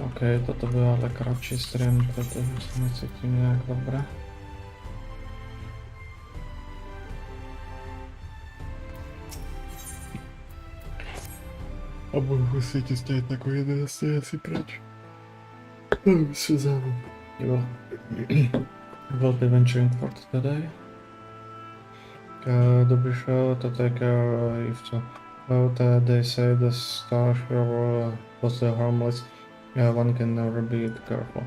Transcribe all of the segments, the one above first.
Okej, to byl ale kratší stream, protože se necítím nějak dobré. A budu muset stát jako 11 asi pryč. Se závam. Jo. Will be venturing for today. Dobrý show to take care if so. Well, they say the star hero was harmless. One can never be careful.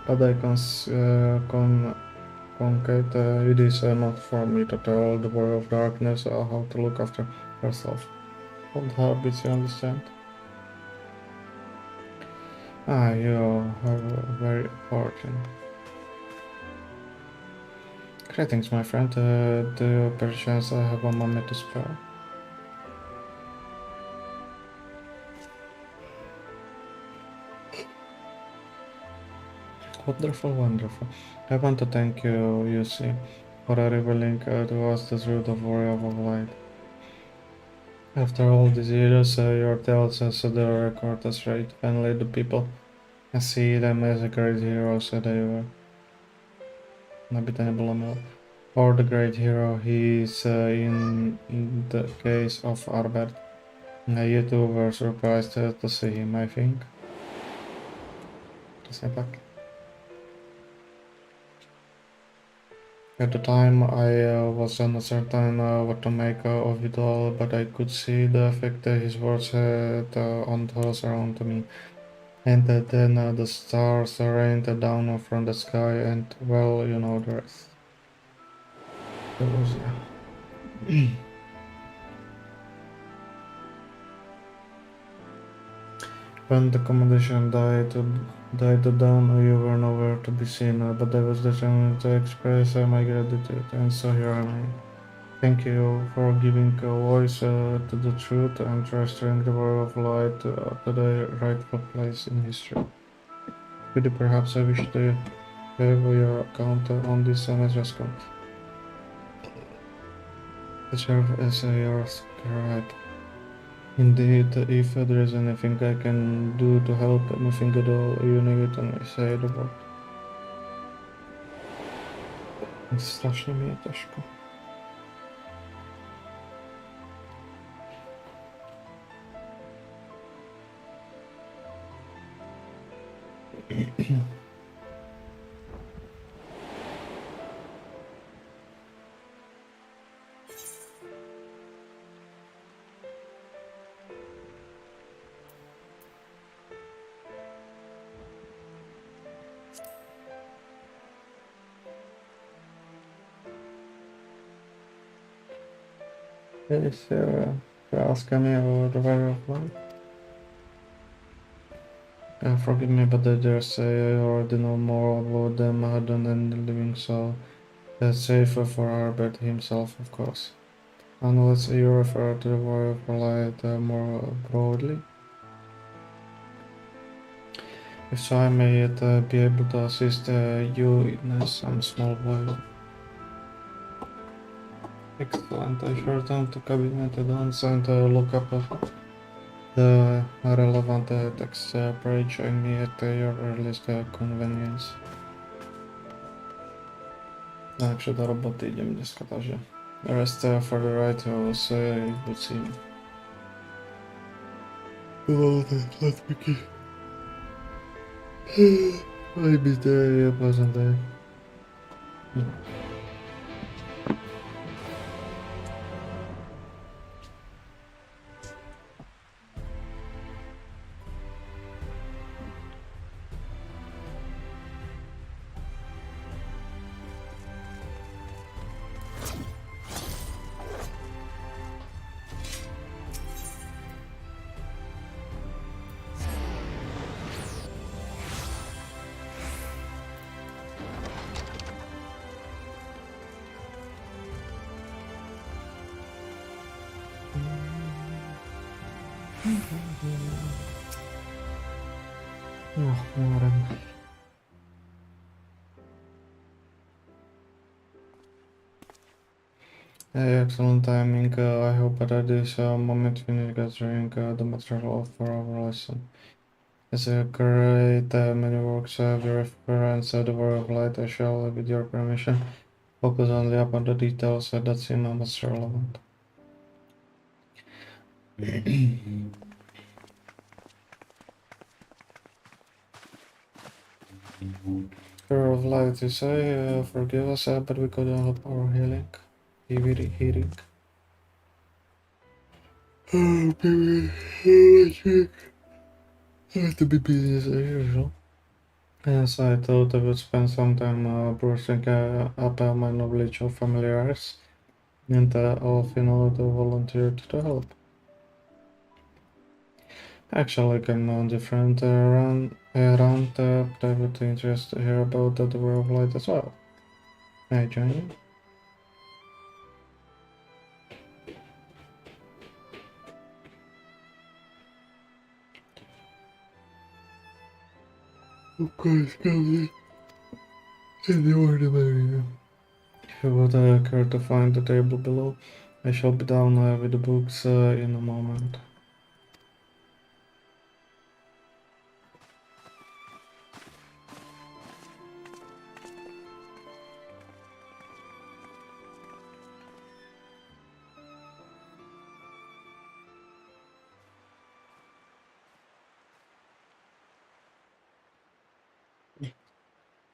But I concede it is not for me to tell the Warrior of Darkness how to look after herself. Old habits, you understand? Ah, you are very fortunate. Greetings, my friend. Do you perchance have a moment to spare? Wonderful, wonderful. I want to thank you, you see, for revealing to us the truth of Warrior of Light. After all these years, your tales set the record as right. Finally, the people see them as a great heroes they were. Or the great hero he is in the case of Albert. You two were surprised to see him, I think. Přesně tak. At the time, I was uncertain what to make of it all, but I could see the effect his words had on those around me. And then the stars rained down from the sky, and well, you know the rest. That was When the accommodation died down, you were nowhere to be seen, but I was determined to express my gratitude, and so here I am. Thank you for giving a voice to the truth and restoring the world of light to the rightful place in history. Could you perhaps wish to have your account on this message account? To serve as your scribe. Indeed, if there is anything I can do to help, anything at all, you need to say the word. Strašně mi je těžko. Is to ask me about the way of life? Forgive me, but I dare say I already know more about them than any living soul. Safer for Albert himself, of course. Unless you refer to the Warrior of Light more broadly. If so, I may yet be able to assist you in some small way. Excellent. I short down to cabinet at once and look up the relevant text page. Join me at your earliest convenience. Takže do roboty idem dneska, takže rest for the right, we'll see you. Hello, that's Mickey. Maybe day, a pleasant day. No, whatever. Hey, excellent timing. I hope that at this moment finish gathering the material for our lesson. As a great many works reference the War of Light, I shall, with your permission, focus only upon the details that seem most relevant. War of Light, you say, forgive us, but we couldn't help our healing. Healing. Oh, baby. I have to be busy as usual. Yes, I thought I would spend some time brushing up my knowledge of familiars, and Alfino volunteered to help. Actually, came on different round, but I would interest to hear about the War of Light as well. May I join you? Of course, come in the order, Maria. If you would care to find the table below, I shall be down with the books in a moment.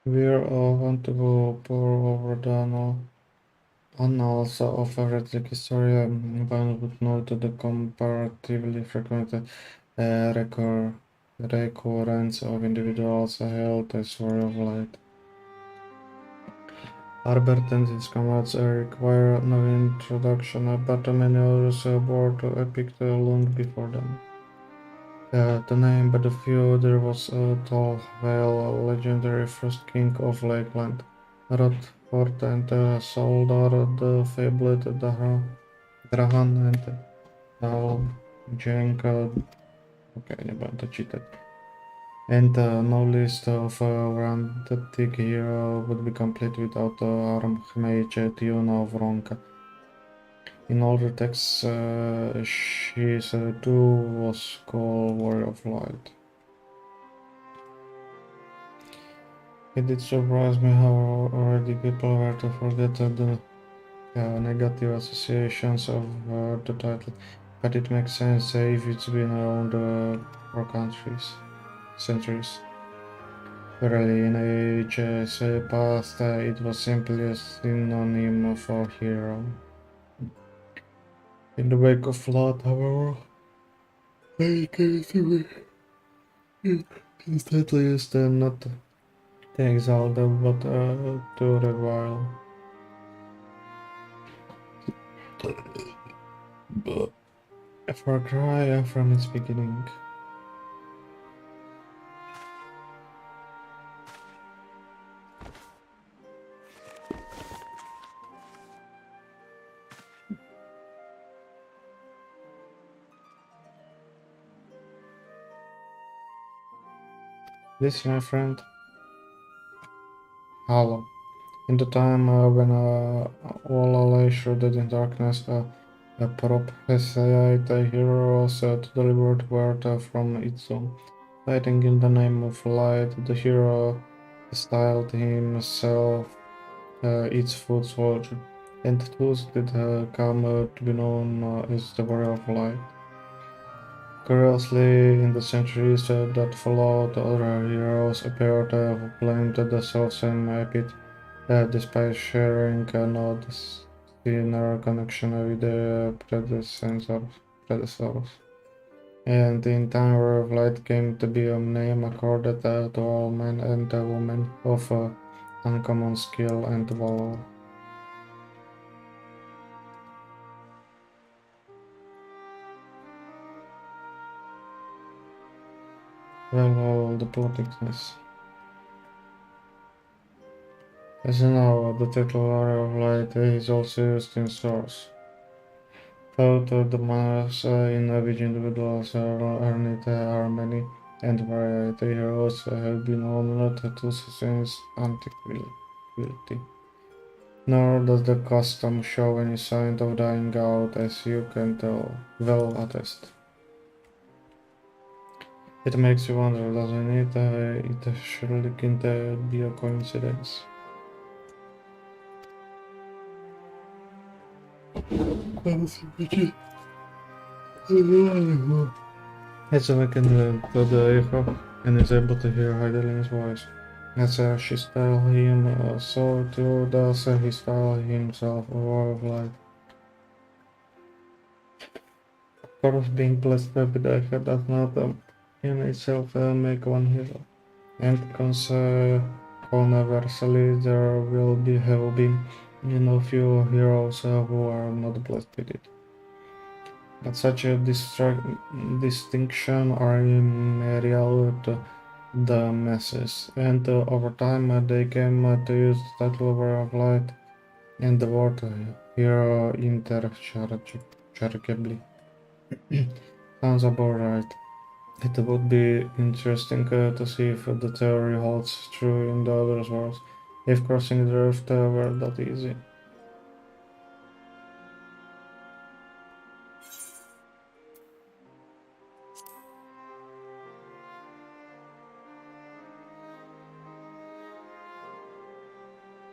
We want to go pour over the annals of heretic history. One would note the comparatively frequent recurrence of individuals held as War of Light. Albert and his comrades require no introduction, but many others bore to epic long before them. The name but a few there was Tall Vale, legendary first king of Lakeland, Rodford and Soldar, the fabled Drahan and Jenka. Okay, nie będę czytać. And no list of romantic hero would be complete without the Armage Tiona of Ronka. In older texts, she too was called Warrior of Light. It did surprise me how already people were to forget the negative associations of the title, but it makes sense if it's been around for centuries. Early in ages past, it was simply a synonym for hero. In the wake of flood, however, they came to be instantly used not to exalt but to revile. A far cry from its beginning. This, my friend, Hollow. In the time when all lay shrouded in darkness, a prophesied hero to deliver the world from its doom. Fighting in the name of light, the hero styled himself its foot soldier, and thus did come to be known as the Warrior of Light. Curiously, in the centuries that followed, other heroes appeared who claimed the self-same epithet, despite sharing no distinct connection with their predecessors. And in time, Warrior of Light came to be a name accorded to all men and women of uncommon skill and valor. Well, the politicness. As you know, the title Warrior of Light is also used in source. Both the manners in which individuals are earned are many, and variety heroes have been honored to since antiquity. Nor does the custom show any sign of dying out, as you can well attest. It makes you wonder, doesn't it? It surely can't be a coincidence. It's awakened to the echo and is able to hear Heideling's voice. As she style him, so too does he style himself a war of light. Of course, being blessed by the echo does not in itself make one hero. And conversely, there will be have been few heroes who are not blessed with it. But such a distinction are immaterial to the masses, and over time they came to use the title War of Light and the word hero interchangeably. Sounds about right. It would be interesting to see if the theory holds true in the other worlds, if crossing the rift were that easy.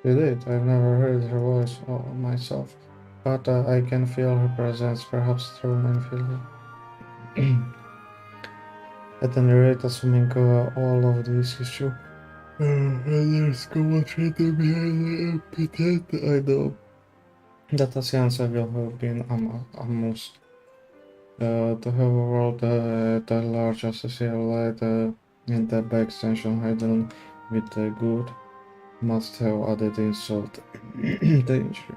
You did. I've never heard her voice myself, but I can feel her presence, perhaps through my feeling. At any rate, assuming all of this is true, there's so much hidden behind the epithet. I know that the science will have been almost to have a world at a large associated light and by extension hidden with good must have added insult danger.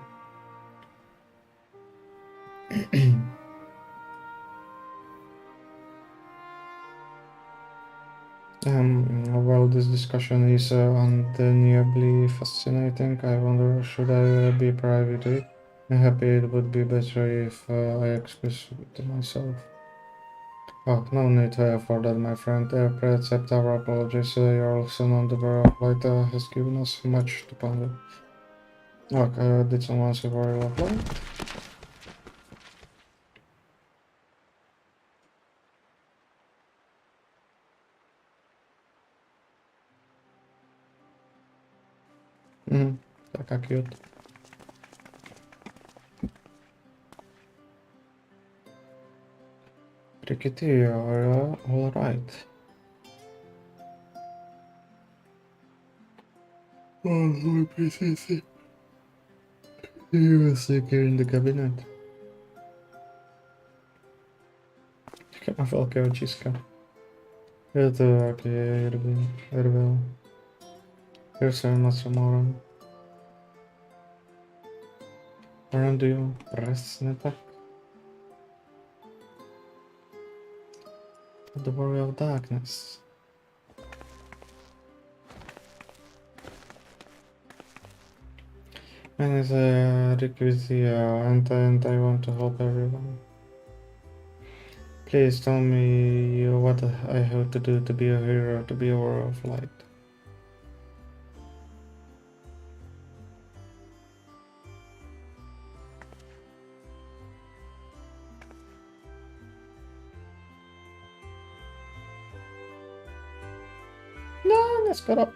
Well, this discussion is undeniably fascinating. I wonder, should I be private to it? I'm happy it would be better if I express it to myself. Oh, no need for that, my friend. Accept our apologies. Your lesson on the Bar of Light has given us much to ponder. Okay, did someone say Bar of Light? Taka cute. Rickety, you're alright. Oh, my princess. You were sick here in the cabinet. Kan velké očiska. Je to jaký je Irvin. Here's a Matsumoran. Around you, presne tak. The Warrior of Darkness. Mine is a requisite and I want to help everyone. Please tell me what I have to do to be a hero, to be a warrior of light. No, let's get up.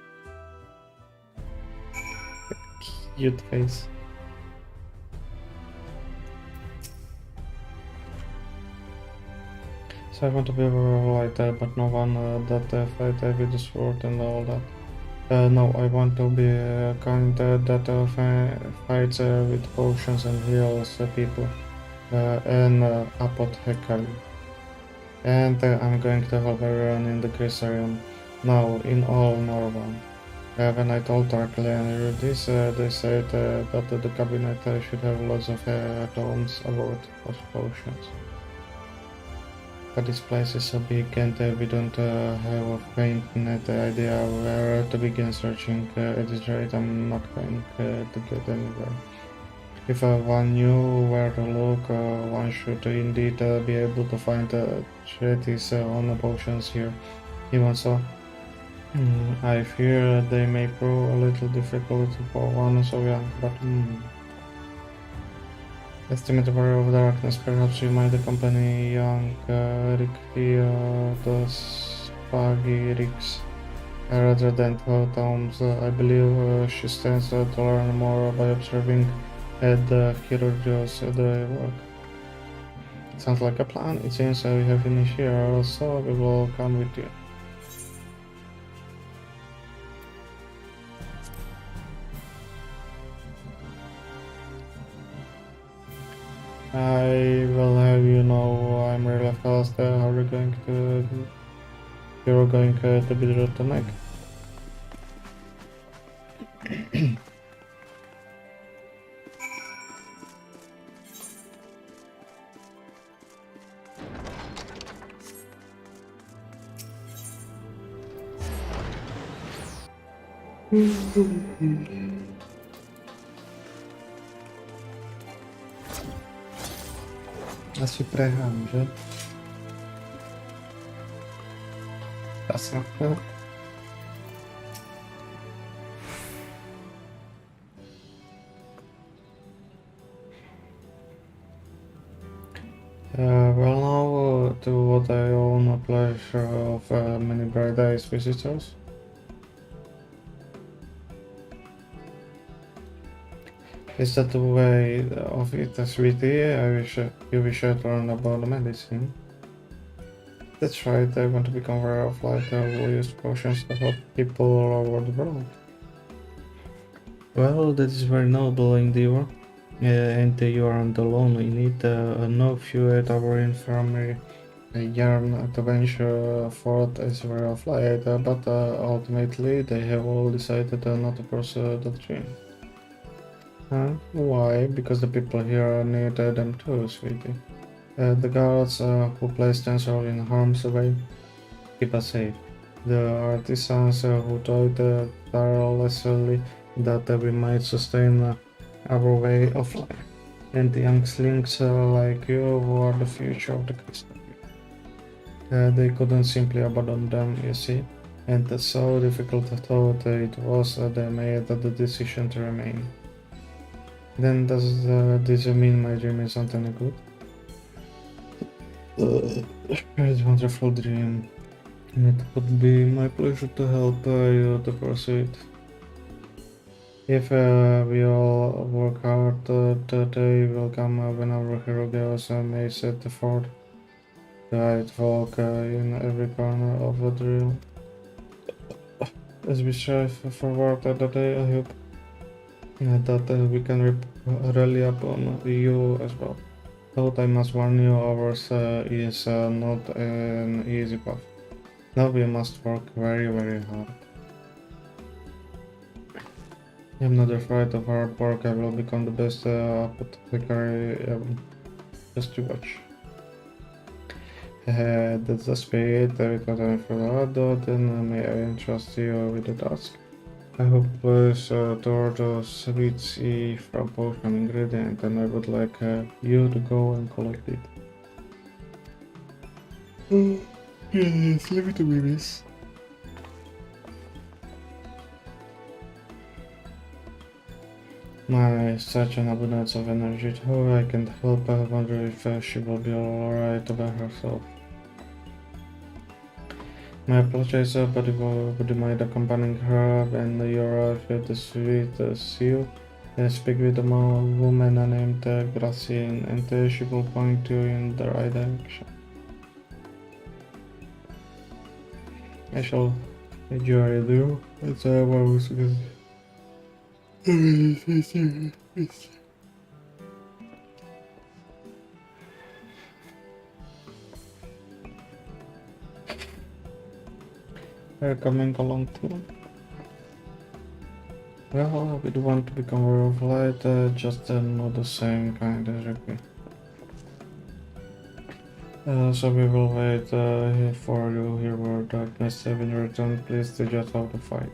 Cute face. So I want to be a warrior of light, but no one that fight with the sword and all that. No, I want to be a kind that fights with potions and heals people. And apothecary. And I'm going to help everyone in the Crisarium. Now, in all Norway. When I told Tarklean this, they said that the cabinet should have lots of tomes about potions. But this place is so big and we don't have a faint net idea where to begin searching. At this rate, I'm not going to get anywhere. If one knew where to look, one should indeed be able to find treaties on the potions here. Even so, I fear they may prove a little difficult for one so young, but Estimate Warrior of Darkness, perhaps you might accompany young Ricky to Pagirix rather than totems. I believe she stands to learn more by observing the Chirurgios they work. Sounds like a plan. It seems we have finished here, so we will come with you. I will have you know I'm really fast. How are you going to? You're going to be able to make. Asi prehrám, že? Asi. Well now to what I own a pleasure of many bright eyes visitors. Is that the way of it, sweetie? You wish I'd learn about medicine. That's right, I want to become aware of like will use potions to help people all over the world. Well, that is very noble endeavor. And you aren't alone in it. No few at our infirmary yearn to venture forth as a way of light, but ultimately they have all decided not to pursue that dream. Why? Because the people here need them too, sweetie. The guards who place themselves in harm's way keep us safe. The artisans who toil tirelessly that we might sustain our way of life. And the younglings like you who are the future of the crystal. They couldn't simply abandon them, you see. And so difficult thought it was they made the decision to remain. Then does this mean my dream is not any good? It's a wonderful dream. It would be my pleasure to help you to pursue it. If we all work hard, the day will come when our hero girls may set forth to hide folk in every corner of the drill. As we strive forward that day, I hope that we can rally upon you as well. Though I must warn you, ours is not an easy path. Now we must work very, very hard. I'm not afraid of hard work. I will become the best apothecary ever. Just to watch. That's the spirit. Without any further ado, then may I entrust you with the task. I hope please toward a sweet sea from potion ingredient, and I would like you to go and collect it. Yes, leave it to me, miss. Such an abundance of energy, how I can't help but wonder if she will be alright by herself. My apologies, but would you mind accompanying her when you arrive at the sweet seal? Speak with a woman named Gracian, and she will point you in the right direction. I shall enjoy you. It's a was Are you coming along too? Well, we do want to become aware of light, just not the same kind as Ricky. So we will wait here for you here where darkness when you return. Please to just out the fight.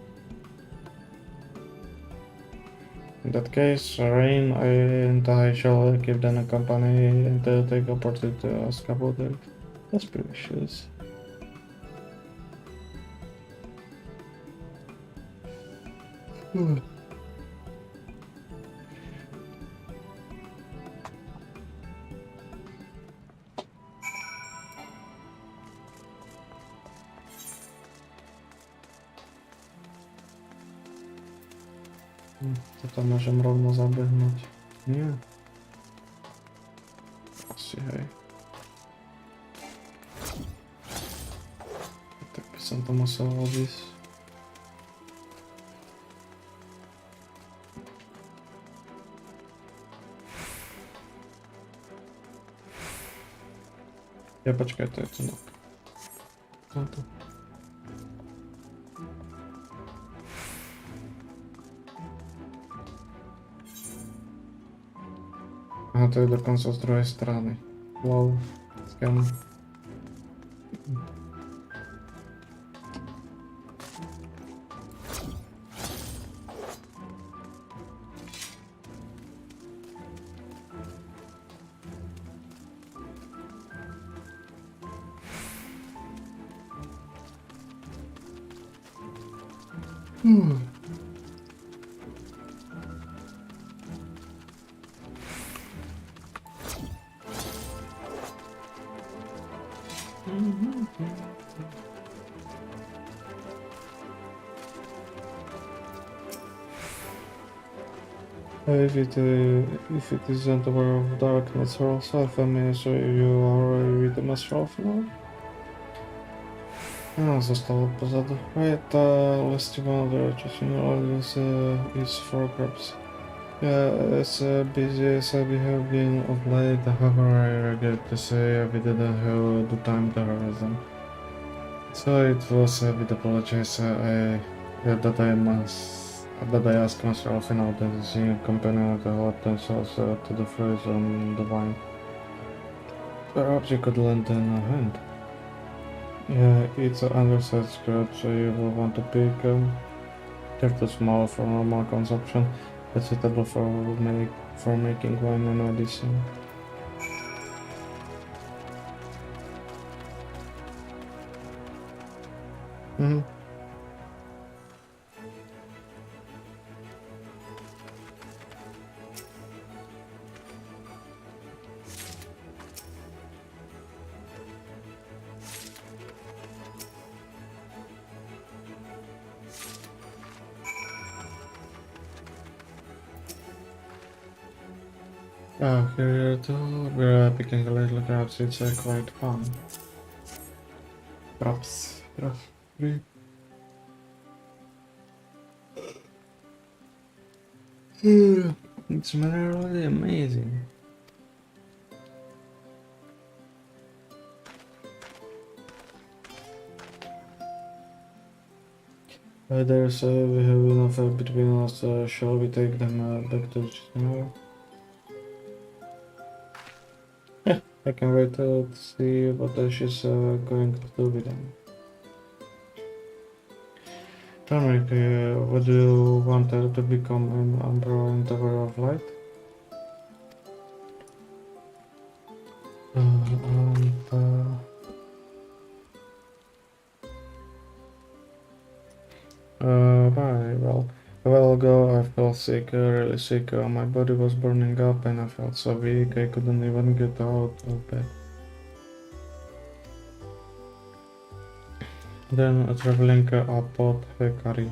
In that case, Rain and I shall keep them a company and take opportunity to ask about them. That's precious. To tam możemy rovno zabehnúť. Nie. Asi hej. Tak by som to musel odísť. Ja počkaj, to je to no. Tamto. Aha, to je dokonca z druhej strany. Wow, scam. If it isn't aware of darkness herself, I mean, so you already read the master of now? No, zostało pozadu. Right, list one of the just you know, is for groups. Yeah, as busy as we have been of late, however, I regret to say we didn't have the time to harass them. So it was with apologies that I asked myself in order to see a companion to hold themselves to the fruits and the wine. Perhaps you could lend them a hand. Yeah, it's an undersized scrap, so you will want to pick they're too small for normal consumption, but suitable for making wine and medicine. Mm-hmm. Oh, here too, we're picking a little crabs, it's quite fun. Crabs. It's really amazing. There's we have enough between us, shall we take them back to tomorrow? I can wait to see what she's going to do with them. Turmeric, what do you want her to become an Umbra in Tower of Light? Right, well, a while ago I felt sick, really sick. My body was burning up and I felt so weak I couldn't even get out of bed. Then a traveling apothecary.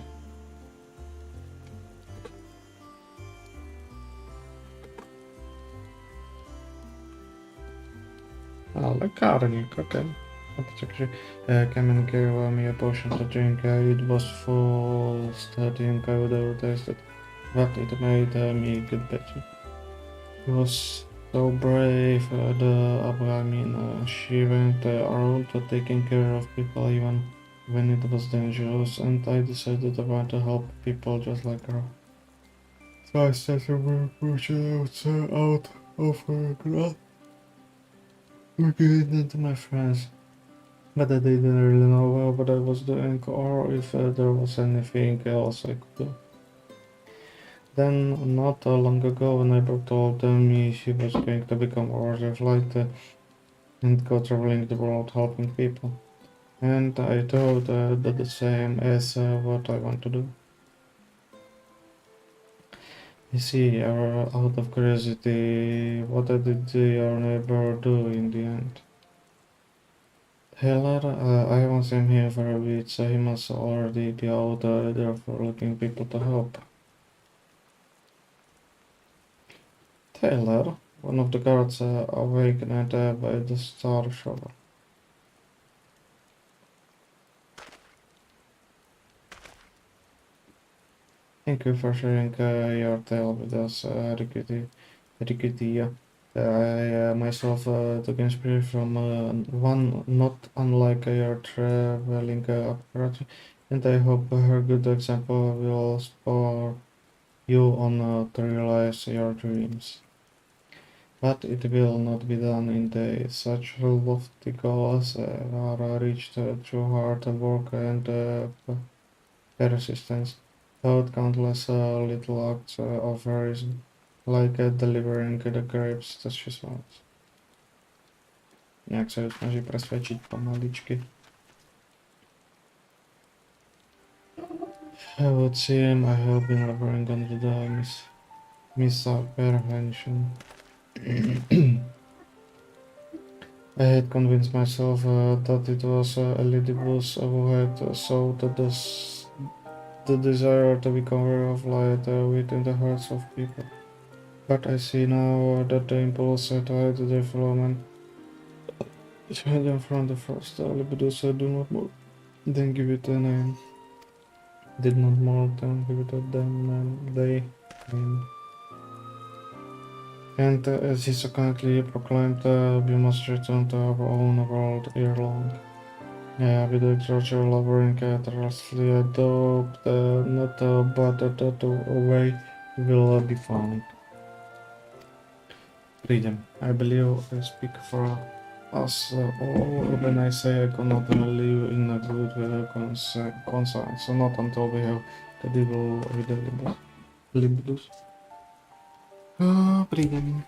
Lekárnik, okay. Came and gave me a potion to drink. It was full studying I would have tasted, but it made me get better. He was so brave, she went around taking care of people even when it was dangerous, and I decided I want to help people just like her. So I started pushing out of her glass, looking into my friends. But they didn't really know what I was doing or if there was anything else I could do. Then, not long ago, a neighbor told me she was going to become a warrior of light and go traveling the world helping people. And I thought that the same as what I want to do. You see, out of curiosity, what did your neighbor do in the end? Heller, I haven't seen him for a bit, so he must already be out there for looking people to help. Taylor, one of the guards, awakened by the star shower. Thank you for sharing your tale with us, Rikitia. I myself took inspiration from one not unlike your traveling apparatus, and I hope her good example will spur you on to realize your dreams. But it will not be done in days. Such lofty goals are reached through hard work and persistence, without countless little acts of heroism, like delivering the grapes that she smells. Nejak sa ju snaží presvedčiť pomaličky. I would see him. I have been laboring under the misapprehension. I had convinced myself that it was Elidibus who had sowed the desire to become aware of light within the hearts of people. But I see now that the impulse tied to the development is hidden from the first. Libidus do not more than give it a name. Did not more than give it a damn name. They named. And as he so kindly proclaimed, we must return to our own world ere long. Yeah, with the culture laboring tirelessly adopt, not but that a way will be found. Freedom. I believe I speak for us all when I say I cannot live in a good conscience, not until we have the devil with the libidus. Freedom.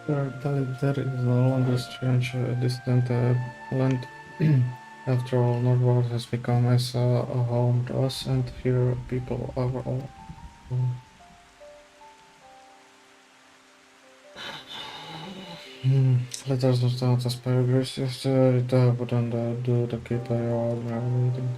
There is no longer strange, distant land. After all, Northward has become as a home to us, and here people are all. Letters not sound as paragraphs, it wouldn't do to keep your ordinary meeting.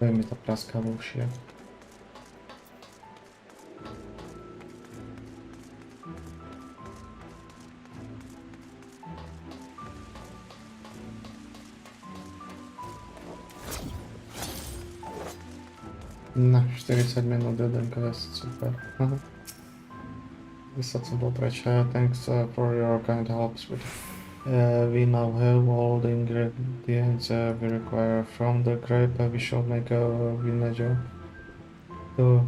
Mi to praska w uszy. Na 40 minut jedynka jest super. Wysoce dobrać. Thanks for your kind helps with. We now have all the ingredients we require. From the grape we shall make a vinegar, to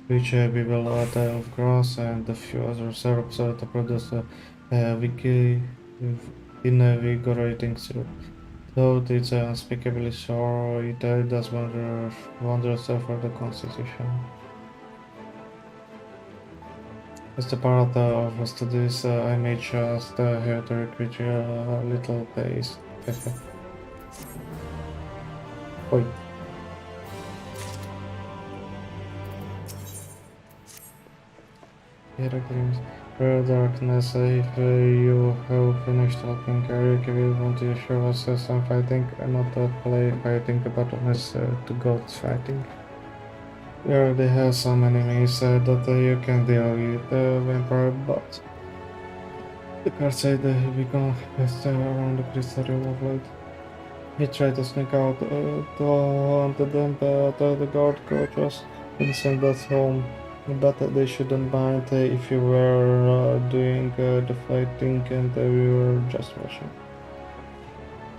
which we will add of grass and a few other syrups to produce invigorating syrup. Though it's unspeakably sour, it does wonders for the constitution. As a part of our studies, I made just here to recruit a little paste. Oi. Darkness, if you have finished talking, Eric, we want to show us some fighting, not play fighting, but necessary to gods fighting. We already have some enemies that you can deal with, vampire, but the card said we gonna quest around the crystal of light. We tried to sneak out to hunt them, but the guard caught us and sent us home. But they shouldn't mind if you were doing the fighting and we were just watching.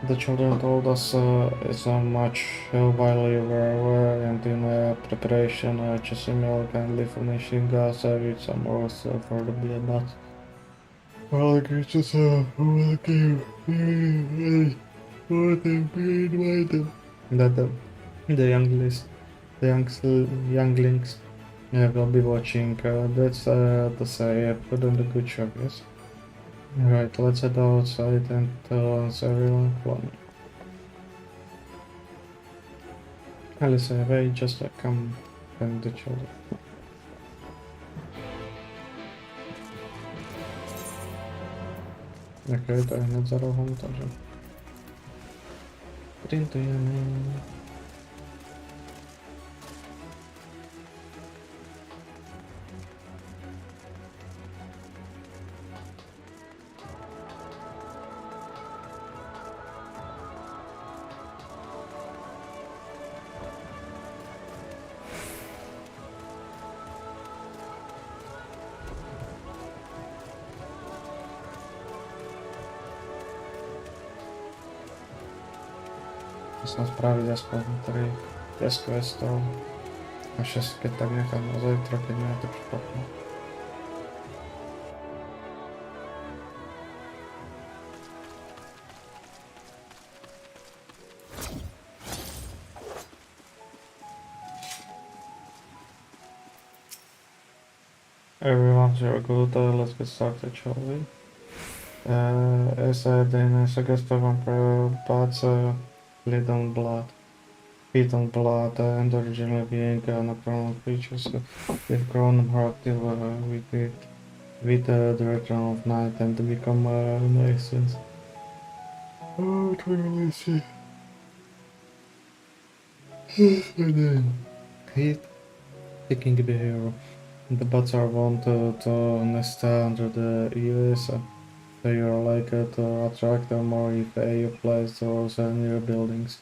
The children told us so much while we were away and in preparation, Chesimil kindly finishing us with some rolls for the blood. All the creatures will give what they invited. That the younglings will be watching. That's to say, put on the good job, yes? Right, let's head outside and answer everyone one. Alice, they just come and the children. Okej, to hned za rohem, takže printujeme. Musím spraviť aspoň 3 questov a 6 keď tak nechám na zajtra, keď mi je to špatné. Everyone's you're good, let's get started, shall we? As I didn't suggest vampire bats bleed on blood. Feed on blood and originally being nocturnal creatures, they've grown more active with the return of night and become nuisance. Oh, it really see. And then heat taking behavior. The bats are wont to nest under the eaves So you're likely to attract more if you place those new buildings.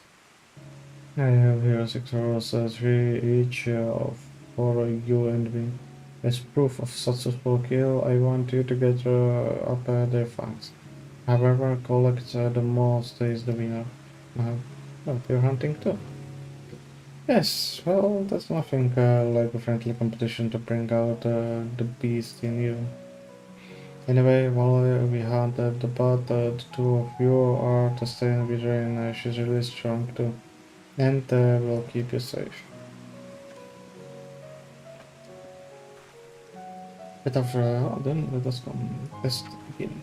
I have here 6 rows, 3 each for you and me. As proof of successful kill, I want you to get up their fangs. However, collect the most is the winner. Oh, you're hunting too? Yes, well, that's nothing like a friendly competition to bring out the beast in you. Anyway, while we hunt the bot, the two of you are to stay in Vision. She's really strong too, and will keep you safe. But after then let us come test begin.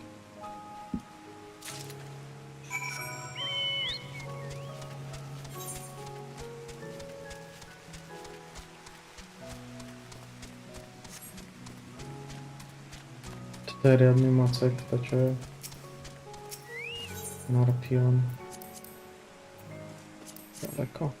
Cztery animacje, ktacie Narpion daleko.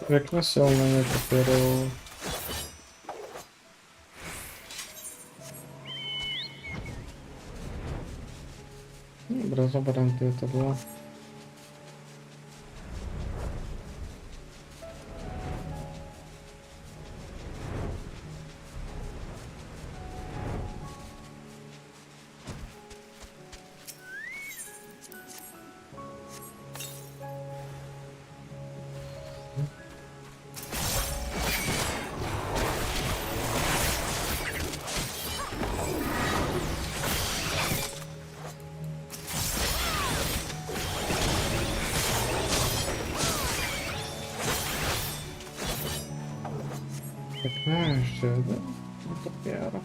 Jak na silne dopiero. Dobra, zobaczę gdzie to było. Jeszcze jeden. No dopiero.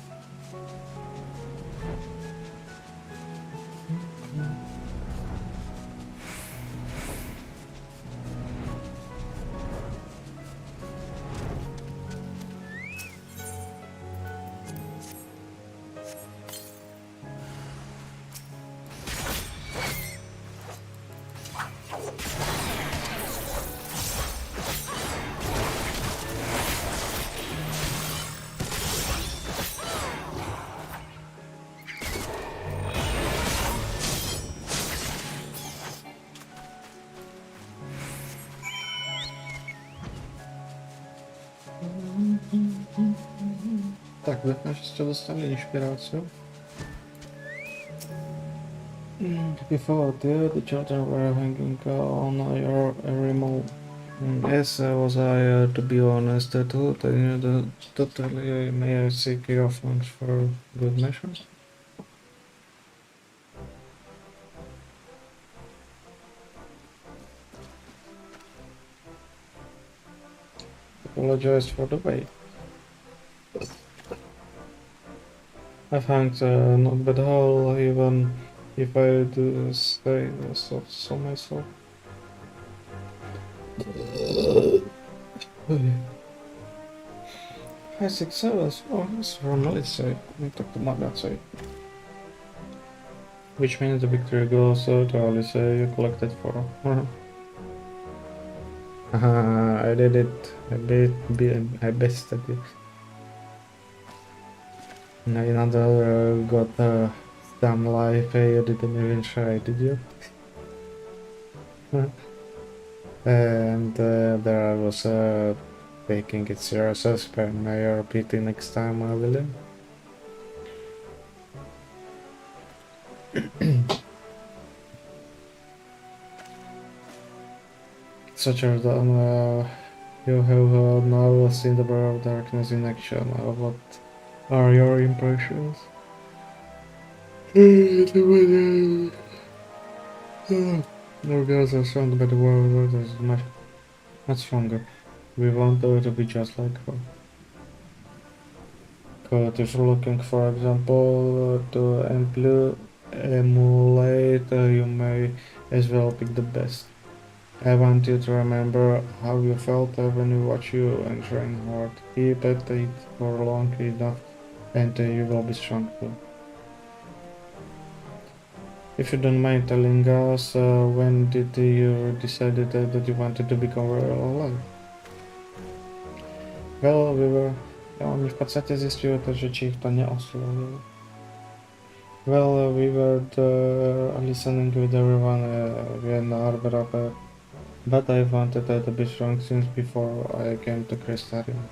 Tak, byśmy jeszcze dostali inspirację. Before the children were hanging on your remote. Yes, was I, to be honest, totally may I seek your funds for good measures? Apologize for the wait. I thanked not bad whole, even if I do say so myself. High 6 7, oh, that's from military. I talked to my dad side. Which means the victory goes to Alice you collected for. I did it. I bested it. Another got damn life. You didn't even try, did you? And there I was taking it serious. May I repeat it next time, William? Such as you have now seen the power of darkness in action. What are your impressions? Our girls are strong, but the world is much stronger. We want her to be just like her. But if you're looking, for example, to emulate, you may as well pick the best. I want you to remember how you felt when you watch you and train hard. Keep at it for long enough and you will be strong too. If you don't mind telling us, when did you decided that you wanted to become real alive? Well, we were... Oni w facecie ziściły to, że ci ich to nie osłowiło. Well, we were listening with everyone in Arbor Upper, but I wanted to be strong since before I came to Crystarium.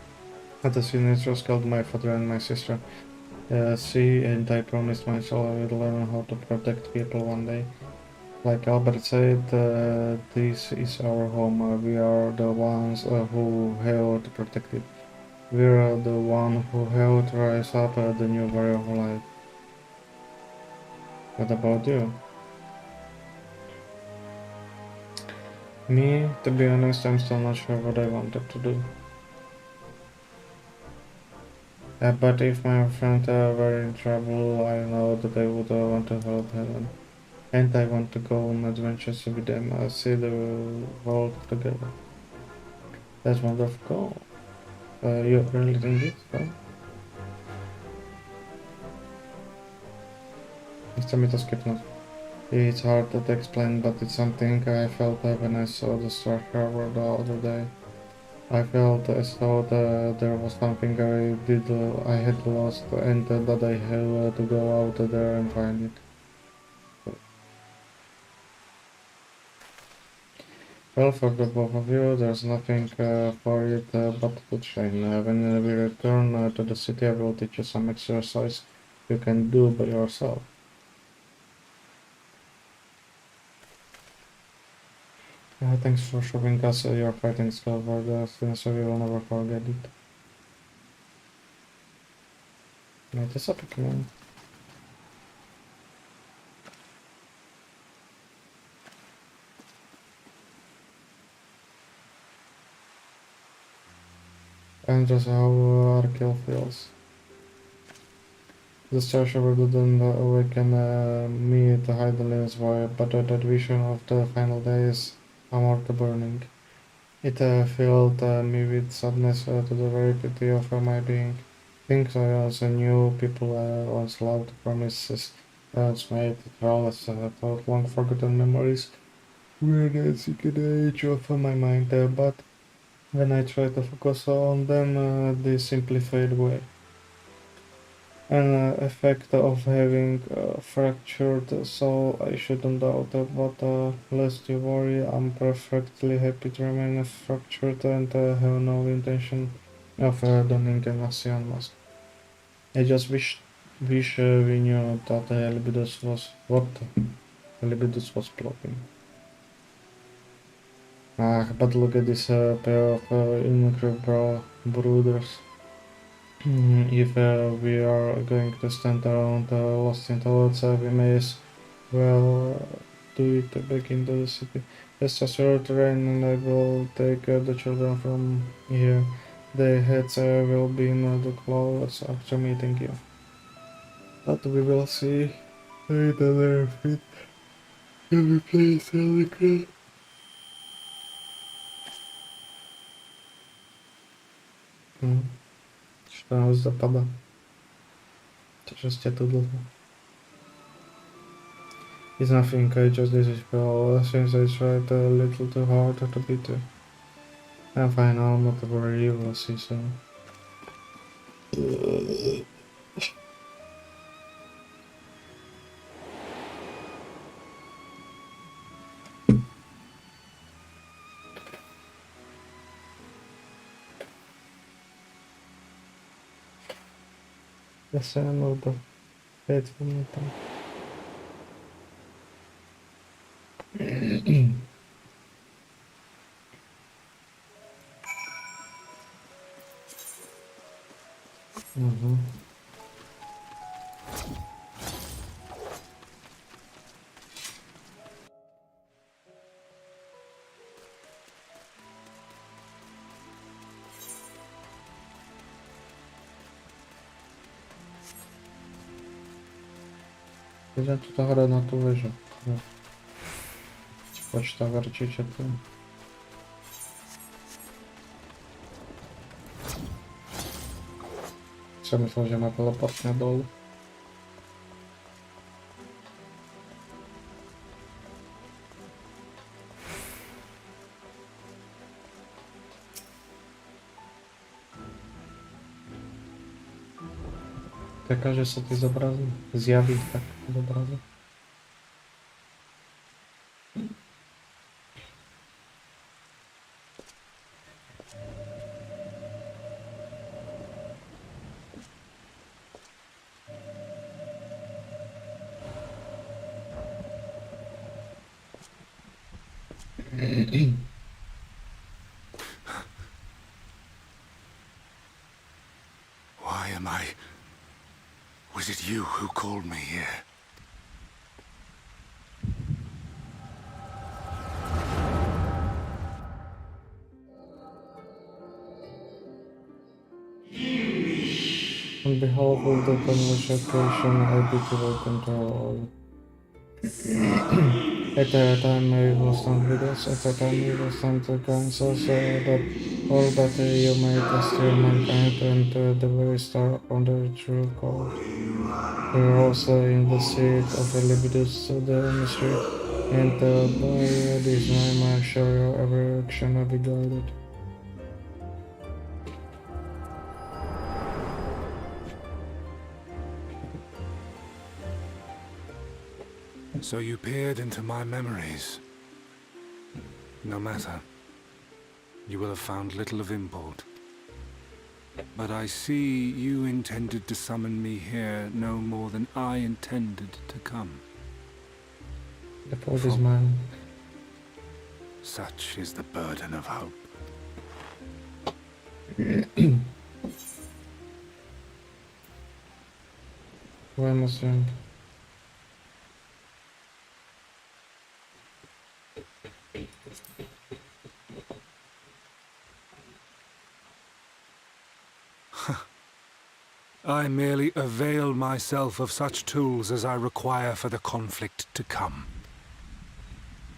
The signatures killed my father and my sister. See, and I promised myself I would learn how to protect people one day. Like Albert said, this is our home. We are the ones who have to protect it. We are the one who have to rise up the new way of life. What about you? Me, to be honest, I'm still not sure what I wanted to do. But if my friends were in trouble, I know that I would want to help them. And I want to go on adventures with them, see the world together. That's wonderful. You really think it? So? Chce mi to skipnąć. It's hard to explain, but it's something I felt when I saw the Star Harbor the other day. I felt as though there was something I had lost, and that I had to go out there and find it. Well, for the both of you, there's nothing for it but to train. When we return to the city, I will teach you some exercise you can do by yourself. Thanks for showing us your fighting skill for the students, so we will never forget it. It is epic, man. And just how our kill feels. The Star Shadow didn't awaken me to hide the Lily's fire, but that vision of the final days, more to burning. It filled me with sadness to the very pity of my being. Things I also knew, people once loved, promises once made, flawless, thought long forgotten memories were dancing in the edge of my mind, but when I try to focus on them, they simply fade away. An effect of having a fractured soul, I shouldn't doubt it, but lest you worry, I'm perfectly happy to remain fractured and have no intention of donning a Nassian mask. I just wish we knew that Elibidus was what Elibidus was plotting. But look at this pair of incredible brothers. If we are going to stand around lost in thoughts, we may as well do it back into the city. It's just your terrain and I will take the children from here. Their heads will be in the clouds after meeting you. But we will see later their feet in the place of the crowd. Что нас запада? Just too dlouho. It's nothing, I just despair since I tried a little too hard to beat you. I'm fine, I'll not worry, you will see soon. The sound of the faithful metal. Ile tu ta gra na tu leży? Chodź ta warczycie tu. Som myslel, že ma teleportne dolu. Taká, že sa ti zjaví tak zobrazí. Why am I... Was it you who called me here? On behalf of the convocation, I bid you welcome to our order. At a time we will stand with us, at a time we will stand to counsel, so that all that you may steer mankind into the very star on the true course. We are also in the seat of Elibidus, the mystery, and by this name I shall your every action will be guided. So you peered into my memories. No matter. You will have found little of import. But I see you intended to summon me here no more than I intended to come. The fault is mine. Such is the burden of hope. Why must you? I merely avail myself of such tools as I require for the conflict to come.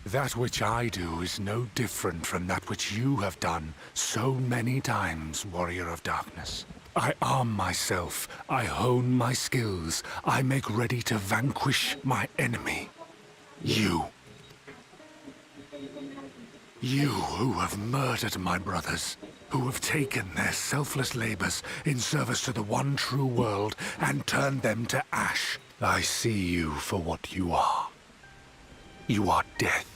That which I do is no different from that which you have done so many times, Warrior of Darkness. I arm myself, I hone my skills, I make ready to vanquish my enemy. You. You who have murdered my brothers, who have taken their selfless labors in service to the one true world and turned them to ash. I see you for what you are. You are death.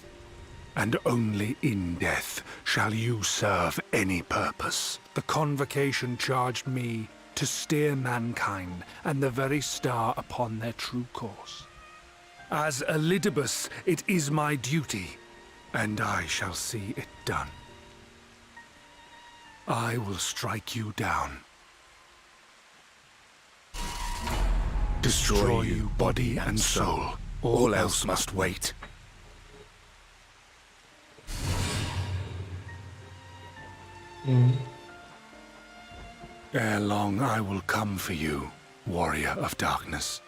And only in death shall you serve any purpose. The Convocation charged me to steer mankind and the very star upon their true course. As Elidibus, it is my duty, and I shall see it done. I will strike you down. Destroy you, body and soul. All else must wait. Ere long I will come for you, Warrior of Darkness.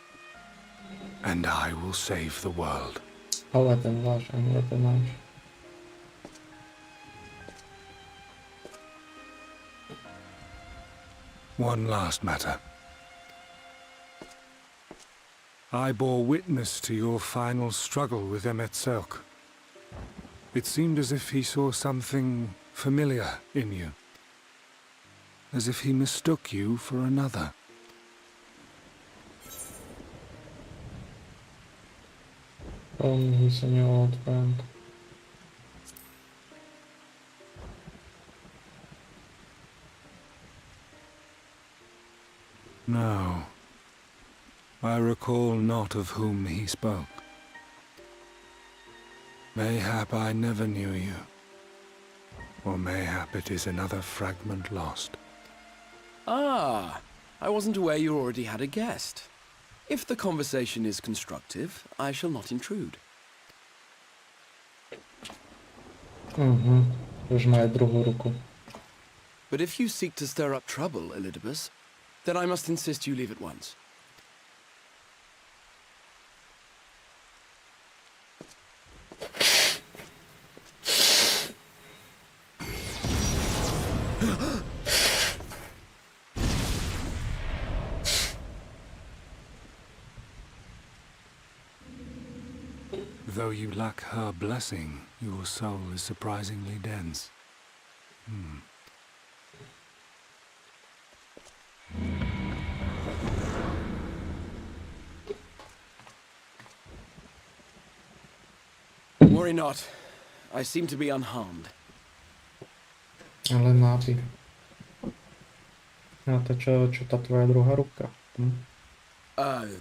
And I will save the world. Ale ten wasz, a nie ten nasz. One last matter. I bore witness to your final struggle with Emetselk. It seemed as if he saw something familiar in you. As if he mistook you for another. Only he's a new old friend. No. I recall not of whom he spoke. Mayhap I never knew you. Or mayhap it is another fragment lost. Ah, I wasn't aware you already had a guest. If the conversation is constructive, I shall not intrude. Już moja druhú ruku. But if you seek to stir up trouble, Elidibus, then I must insist you leave at once. though you lack her blessing, your soul is surprisingly dense. Worry not. I seem to be unharmed. Ale nábih. A to čo tá tvoja druhá ruka?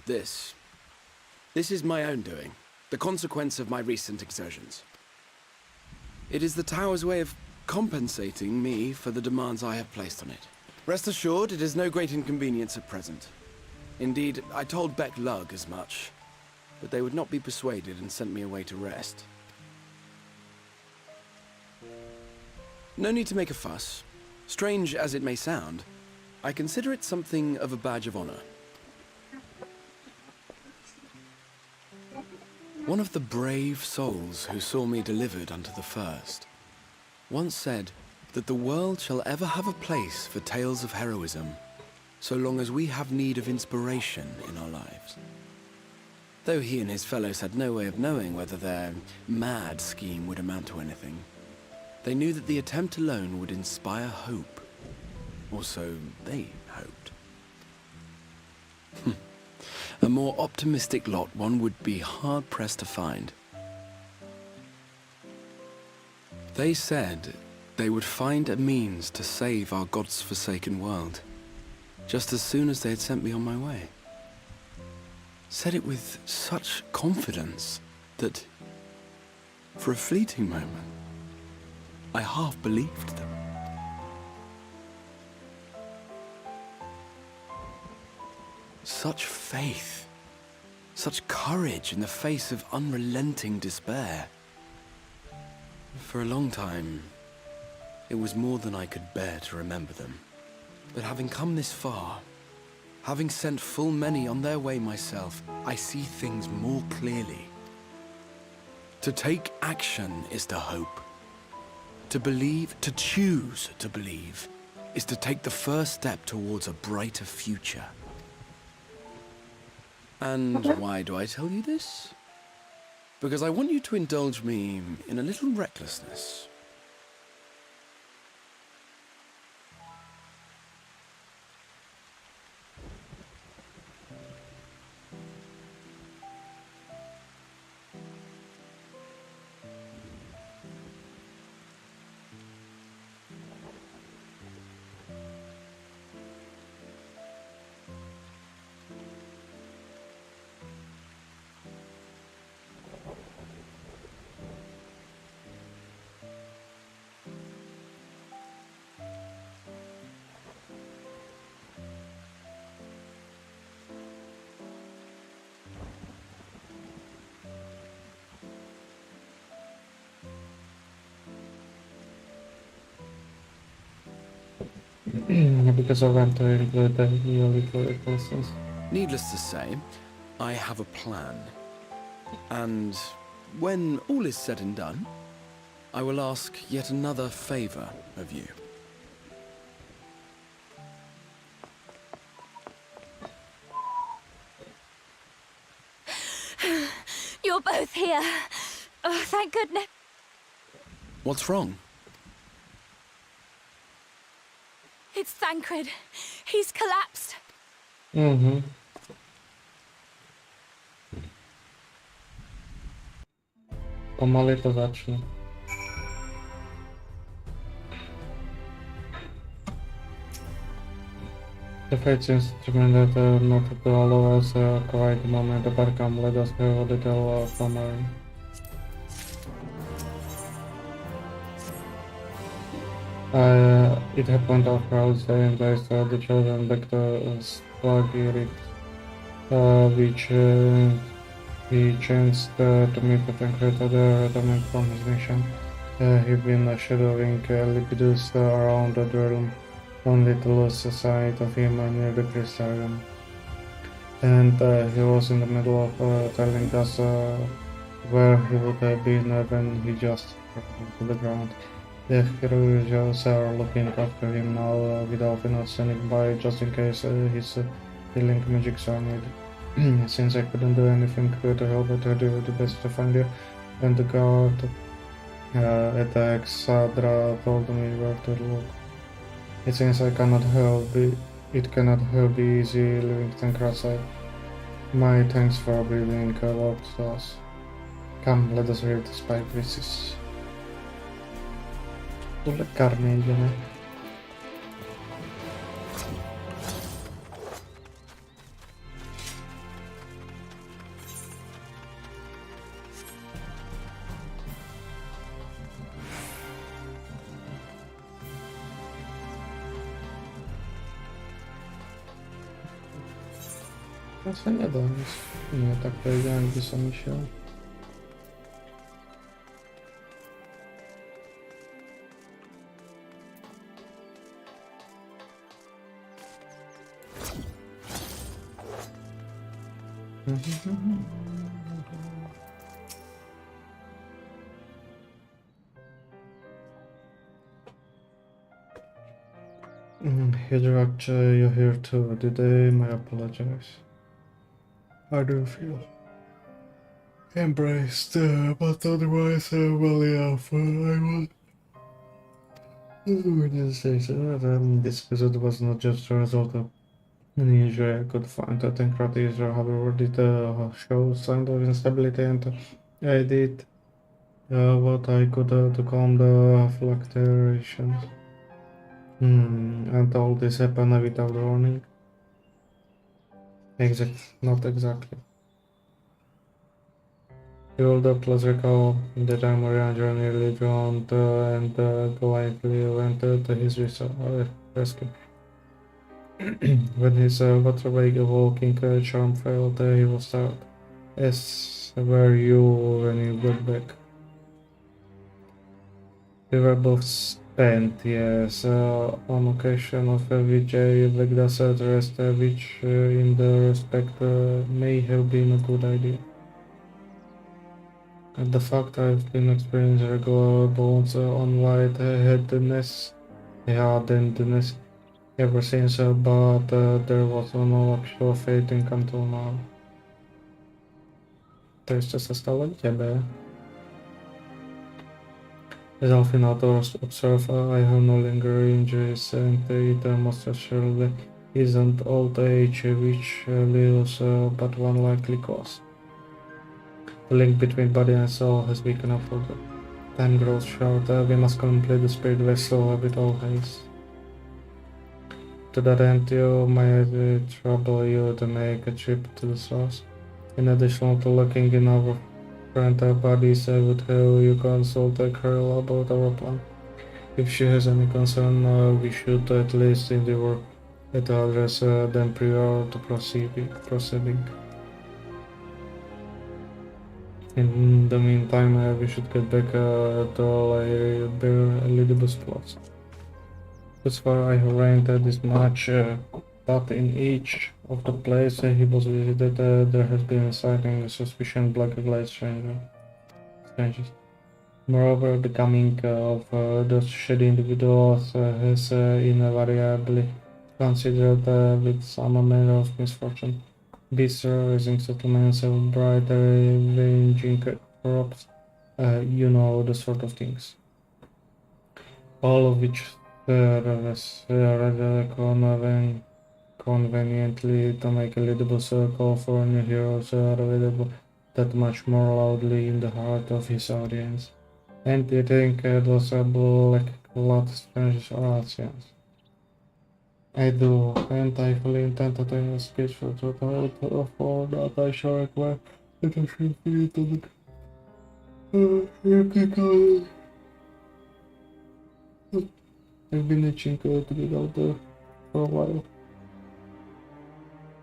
This. This is my own doing. The consequence of my recent exertions. It is the tower's way of compensating me for the demands I have placed on it. Rest assured, it is no great inconvenience at present. Indeed, I told Beck Lug as much, but they would not be persuaded and sent me away to rest. No need to make a fuss. Strange as it may sound, I consider it something of a badge of honor. One of the brave souls who saw me delivered unto the first once said that the world shall ever have a place for tales of heroism so long as we have need of inspiration in our lives. Though he and his fellows had no way of knowing whether their mad scheme would amount to anything, they knew that the attempt alone would inspire hope. Or so they hoped. A more optimistic lot one would be hard-pressed to find. They said they would find a means to save our God's forsaken world, just as soon as they had sent me on my way. Said it with such confidence that, for a fleeting moment, I half believed them. Such faith, such courage in the face of unrelenting despair. For a long time, it was more than I could bear to remember them. But having come this far, having sent full many on their way myself, I see things more clearly. To take action is to hope. To believe, to choose to believe, is to take the first step towards a brighter future. And why do I tell you this? Because I want you to indulge me in a little recklessness. Because I went to include the illegal lessons. Needless to say, I have a plan. And when all is said and done, I will ask yet another favor of you. You're both here. Oh, thank goodness. What's wrong? It's Thancred. He's collapsed. Pomaly to začne. The fate seems determined not to allow us a quiet moment to overcome. Let us have a little summary. It happened after outside and I saw the children back to Slagirit, which he chanced to meet the Tancred returning from his mission. He'd been shadowing Lepidus around the realm, only to lose sight of him near the Crystarium. And he was in the middle of telling us where he would have been when he just fell to the ground. The heroes are looking after him now without enough standing by just in case his healing magics are needed. Since I couldn't do anything to help it, I do the best to find you. And the guard at the Exadra told me where to look. It seems it cannot help be easy living Tankraside. My thanks for bringing Lord to us. Come, let us read the spy pieces. Do lekarnie idziemy. To się nie da, nie tak powiedziałem, gdzie są się. Hydrak, you're here too. Did I apologize? I do feel embraced, but otherwise, well, yeah, I was. This episode was not just a result of an injury I could find. I think Ratizer, however, did show signs of instability, and I did what I could to calm the fluctuations. And all this happened without warning. Not exactly. The old Atlas recall the time Oriander nearly drowned and Goliathly went to his rescue. When his waterway walking charm failed, he was tired. As were you when you got back. We were both spent, yes, on occasion of which I begged us at rest, which in the respect may have been a good idea. And the fact I've been experiencing regular bones on light-headedness, ever since, but there was no actual fading until now. To jeszcze se stało u ciebie. As Alfin outdoors observe, I have no longer injuries, and it most assuredly isn't old age which leaves but one likely cause. The link between body and soul has weakened up for good. Time grows short, we must complete the spirit vessel with all haste. To that end, you might trouble you to make a trip to the source. In addition to looking in our friend bodies, I would have you consult a girl about our plan. If she has any concern, we should at least endeavor to address them prior to proceeding. In the meantime, we should get back to Elidibus plots. Thus far, I have rented this much, but in each of the places he was visited, there has been a sighting of suspicion black-glazed strangers. Moreover, the coming of those shady individuals has invariably considered with some manner of misfortune. Beasts raising settlements of bright ranging crops, you know, the sort of things. All of which rather conveniently to make a leadable circle for new heroes are available that much more loudly in the heart of his audience. And you think those black-clad strangers are Asians? I do, and I fully intend to take a speech for that I shall require that I should be to the I've been itching to get out there for a while.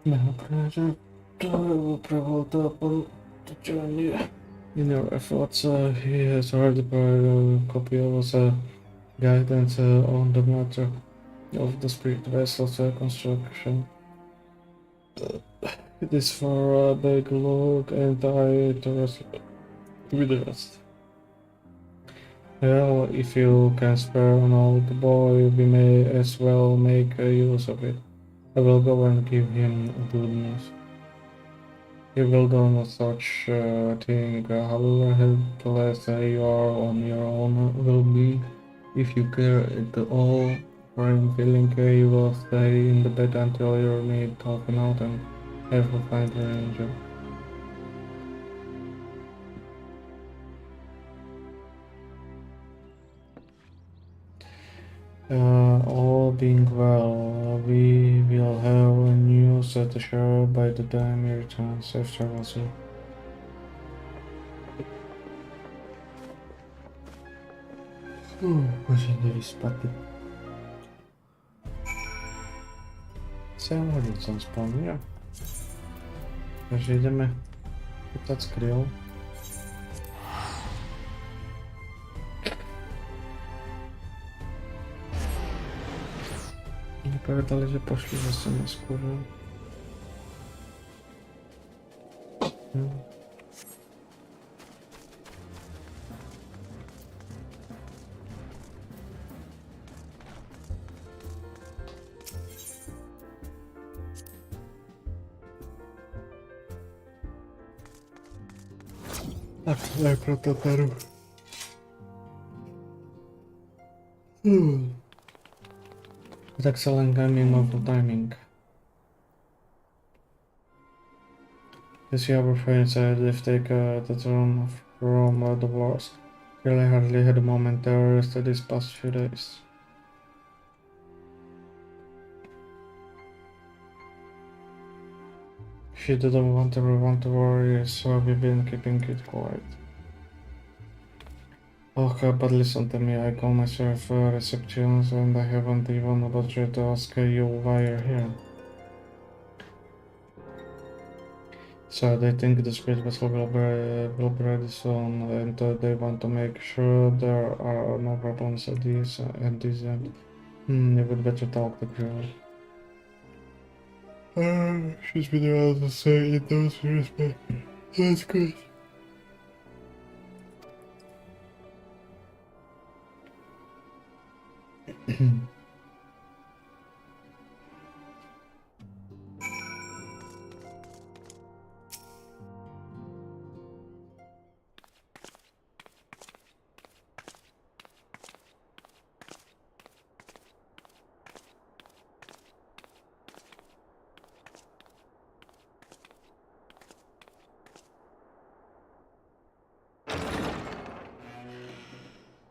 Now, project will prevail upon the journey. In your efforts, he has already provided a copy of his guidance on the matter of the spirit vessel's construction. It is for a big look, and I trust with the rest. Well, if you can spare an old boy, we may as well make use of it. I will go and give him good news. You will do no such thing. However helpless you are on your own will be. If you care at all for him feeling, you will stay in the bed until your need taken out and have a fine ranger. All being well, we will have a new set to share by the time he returns. Safe travels. Musím jít zpátky. Jsem hodil jsem spomněl. Takže jdeme chytat skryl. Nepovedali, že pošli zase MSQ. Tak, najprv to beru. With excellent gaming of timing. This year our friends they've taken the throne from the wars. Really hardly had a moment to rest these past few days. She didn't want everyone to worry, so we've been keeping it quiet. Okay, but listen to me, I call myself a receptionist and I haven't even bothered to ask you why you're here. So they think the spirit vessel will be ready soon, and they want to make sure there are no problems at this end. You would better talk to girl. She's been around to say it those respect. That's good.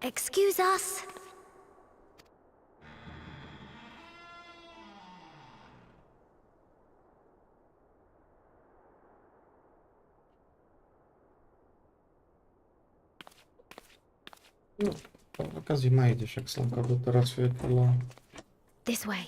Excuse us. No, po okazji ma idziesz, jak słonko do teraz świetla. This way.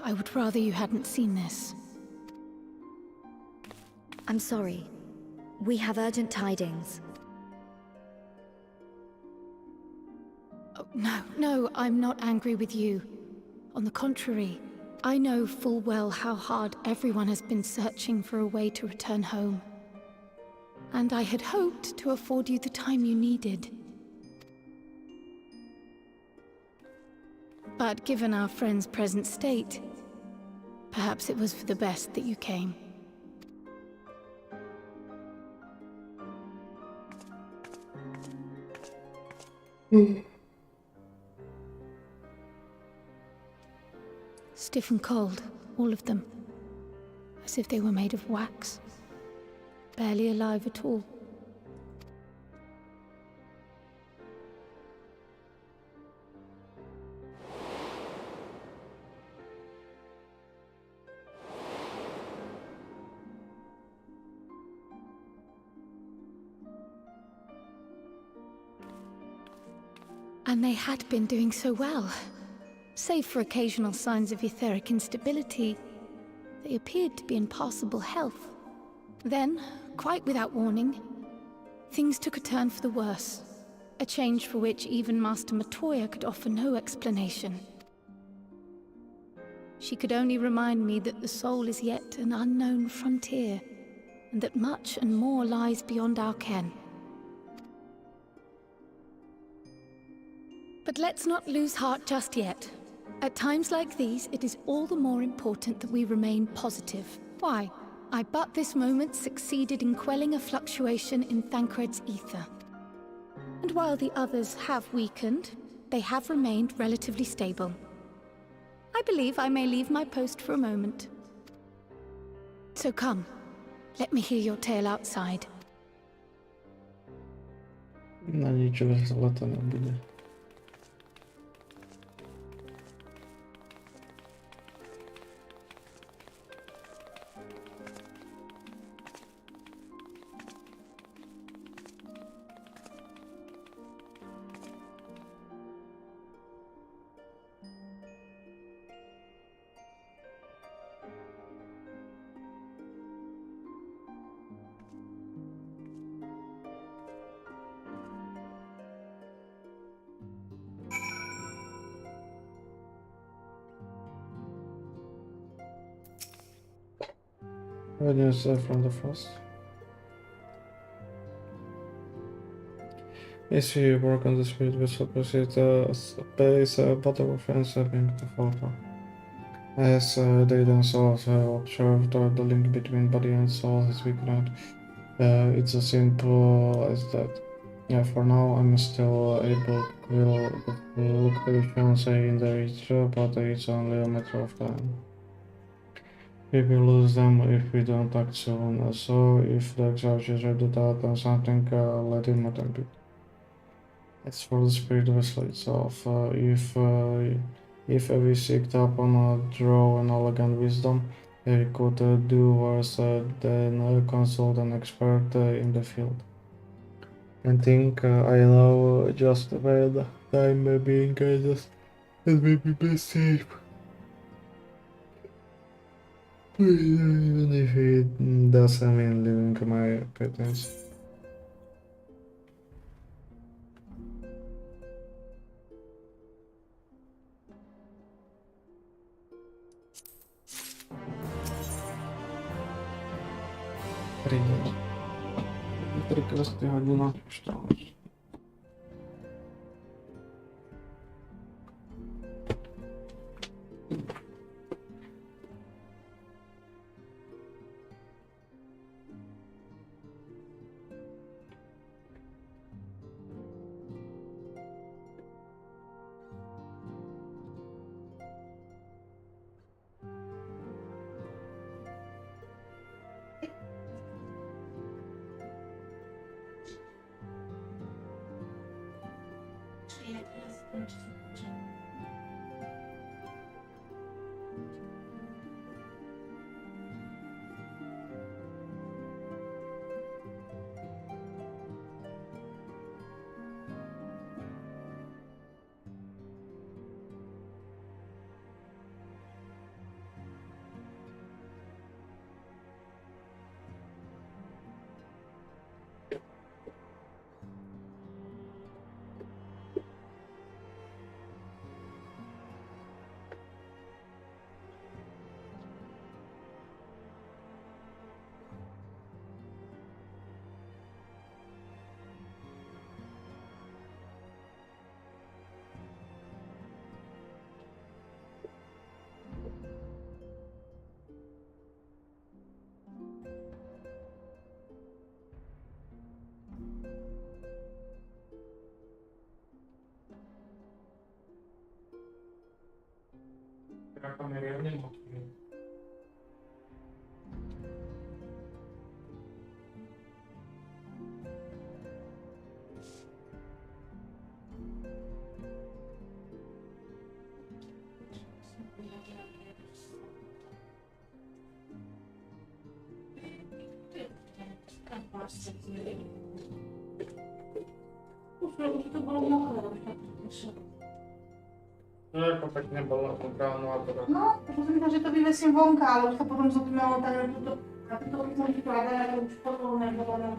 I would rather you hadn't seen this. I'm sorry. We have urgent tidings. Oh, no, I'm not angry with you. On the contrary, I know full well how hard everyone has been searching for a way to return home. And I had hoped to afford you the time you needed. But given our friend's present state, perhaps it was for the best that you came. Stiff and cold, all of them. As if they were made of wax. Barely alive at all. And they had been doing so well. Save for occasional signs of etheric instability, they appeared to be in passable health. Then, quite without warning, things took a turn for the worse. A change for which even Master Matoya could offer no explanation. She could only remind me that the soul is yet an unknown frontier, and that much and more lies beyond our ken. But let's not lose heart just yet. At times like these, it is all the more important that we remain positive. Why? I but this moment succeeded in quelling a fluctuation in Thancred's ether. And while the others have weakened, they have remained relatively stable. I believe I may leave my post for a moment. So come, let me hear your tale outside. Na niczego złota nie będzie. Readiness from the frost. Yes, you work on the speed with opposite pace, but our friends are being to follow. As they themselves observed, the link between body and soul has weakened. It's as simple as that. Yeah, for now I'm still able to quill the fluctuations in the reach, but it's only a matter of time. We will lose them if we don't act soon, so if the exorcist read that on something, let him attempt it. As for the spirit vessel itself, if we seeked upon a draw an elegant wisdom, we could do worse than consult an expert in the field. I think I now justify the time being just and maybe best safe. Even if it doesn't mean leaving my patents. Привет. 3 година. Что? Už to bylo mokré, už no jako pěkně bylo ubrano a teda. No, protože jsem říkala, že to vyvěsím vonka, ale už to potom zatmělo tady na tyto písmenky klade, už potom nebylo.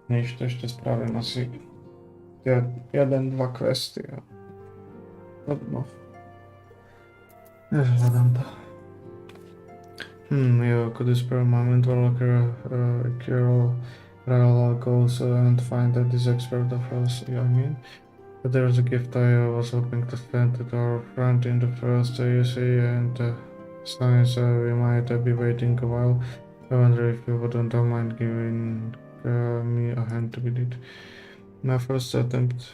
Než to ještě spravím asi jeden, dva questy a no. Nezvládám to. You could spare a moment while Carol parallel goes and find that this expert offers, I mean. But there's a gift I was hoping to send to our friend in the first you see, and since we might be waiting a while, I wonder if you wouldn't mind giving me a hand with it. My first attempt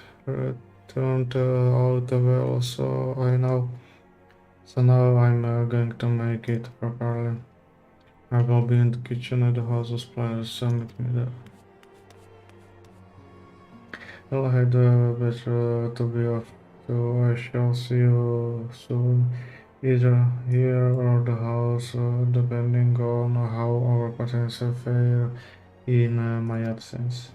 turned out well, so now I'm going to make it properly. I will be in the kitchen at the house of suppliers, so meet me there. Well, I had better to be off, so I shall see you soon, either here or the house, depending on how our potential fare in my absence.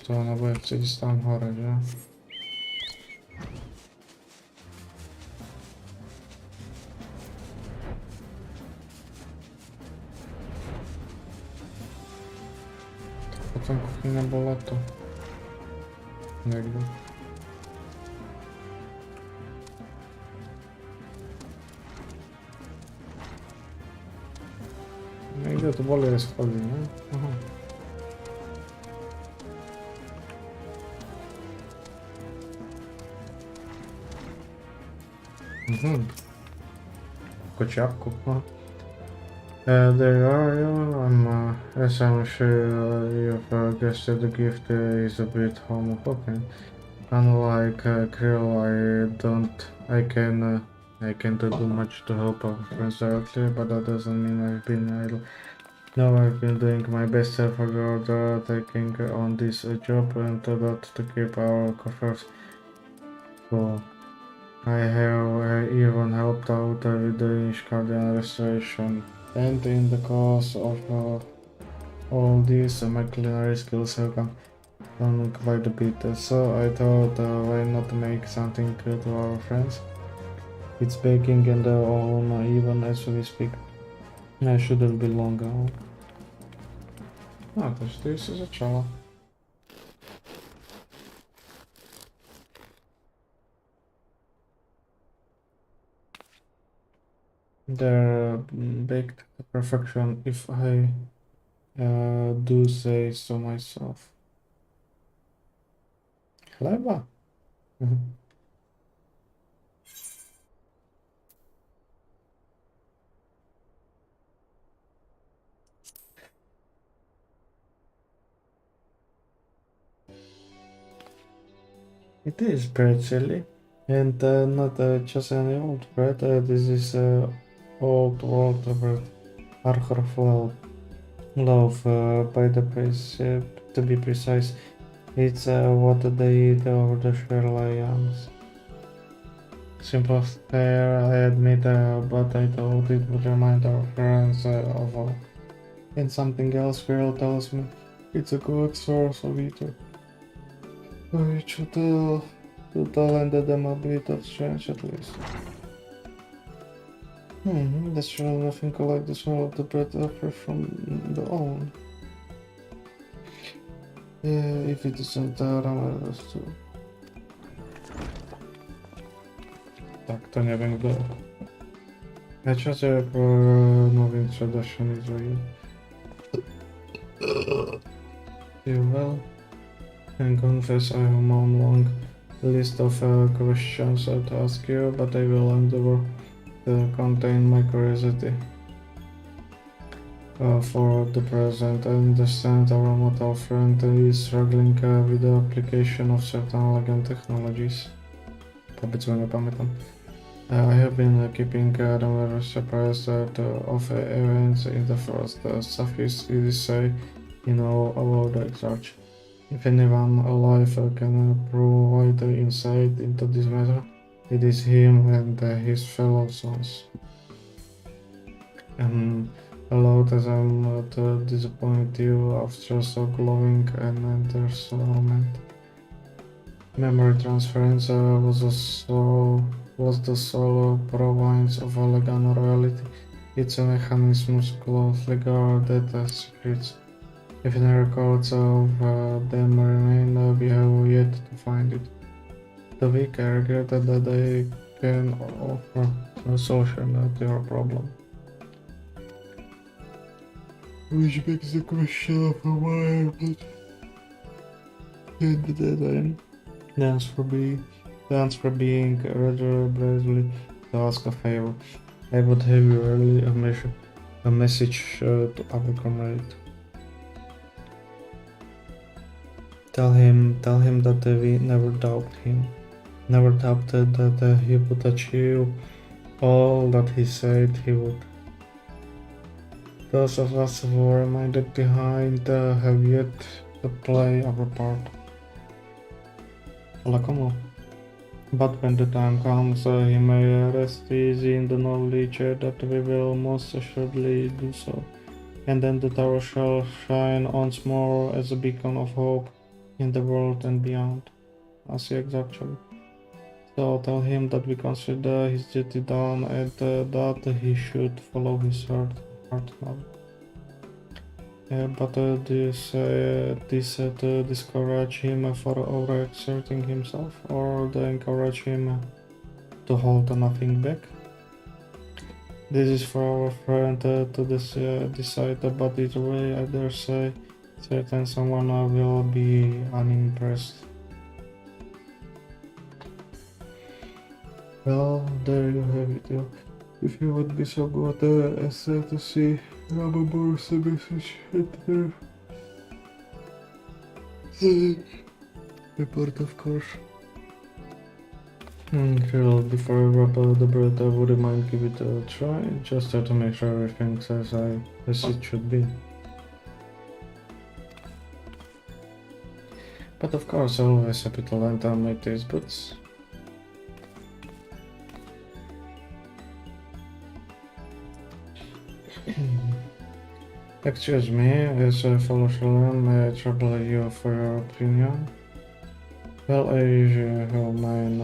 To nebude chcieť tam hore, že? tam kuchni nebylo to jakby. No i gdzie to wolę schodzi, nie? Aha. Mhm. Kociapku, aha. There you are, you. As I'm sure you've guessed, the gift is a bit home-hoping. Unlike Krill, I can't do much to help our friends directly, but that doesn't mean I've been idle. No, I've been doing my best for the order, taking on this job and that to keep our coffers full. I have even helped out with the Ishkardian restoration, and in the course of all these, my culinary skills have come on quite a bit. So I thought, why not make something good to our friends? It's baking and on even as we speak. I shouldn't be long gone. Ah, to jest zaczęło. They're baked to perfection, if I do say so myself. Chleba. It is bread chili, and not just any old bread. This is old world bread, Archer loaf by the price. To be precise, it's what they eat over the Sherlock yams. Simple fare, I admit, but I thought it would remind our friends of and something else. Girl tells me it's a good source of ether. It should lend them a bit of strength at least. That's surely nothing like the smell of the bread offered from the oven. If it isn't ramen too. Tak, to nie wiem kto. Ja ciągle po nowym sprzedawcy nie zrobił. Well, and confess I have a long list of questions to ask you, but I will endeavor to contain my curiosity. For the present, I understand our mortal friend is struggling with the application of certain elegant technologies. Powiedzmy, nie pamiętam. I have been keeping them surprised of events in the first. Suffice it to say, you know about the exarch. If anyone alive can provide insight into this matter, it is him and his fellow sons. Allowed as I'm to disappoint you after so glowing and enters moment. Memory transference was the sole province of elegant royalty. Its mechanisms closely guarded as secrets. If any records of them remain, we have yet to find it. The weak I regret that they can offer no solution to your problem. Which begs the question of why but in the deadline. The answer being rather bravely to ask a favor. I would have you early a message to our comrade. Tell him that we never doubted him. Never doubted that he would achieve all that he said he would. Those of us who are reminded behind have yet to play our part. But when the time comes, he may rest easy in the knowledge that we will most assuredly do so, and then the tower shall shine once more as a beacon of hope in the world and beyond. As he exactly. So tell him that we consider his duty done and that he should follow his heart now. But to discourage him for overexerting himself, or to encourage him to hold nothing back? This is for our friend to decide, but either way, I dare say certain someone will be unimpressed. Well, there you have it. If you would be so good as to see Rababor's message at the report, of course. Well, before I wrap up the bread, I wouldn't mind give it a try, just to make sure everything's as it should be. But of course, always happy to lend out my taste buds. Excuse me, as a fellow Shalom, may I trouble you for your opinion? Well, I usually have mine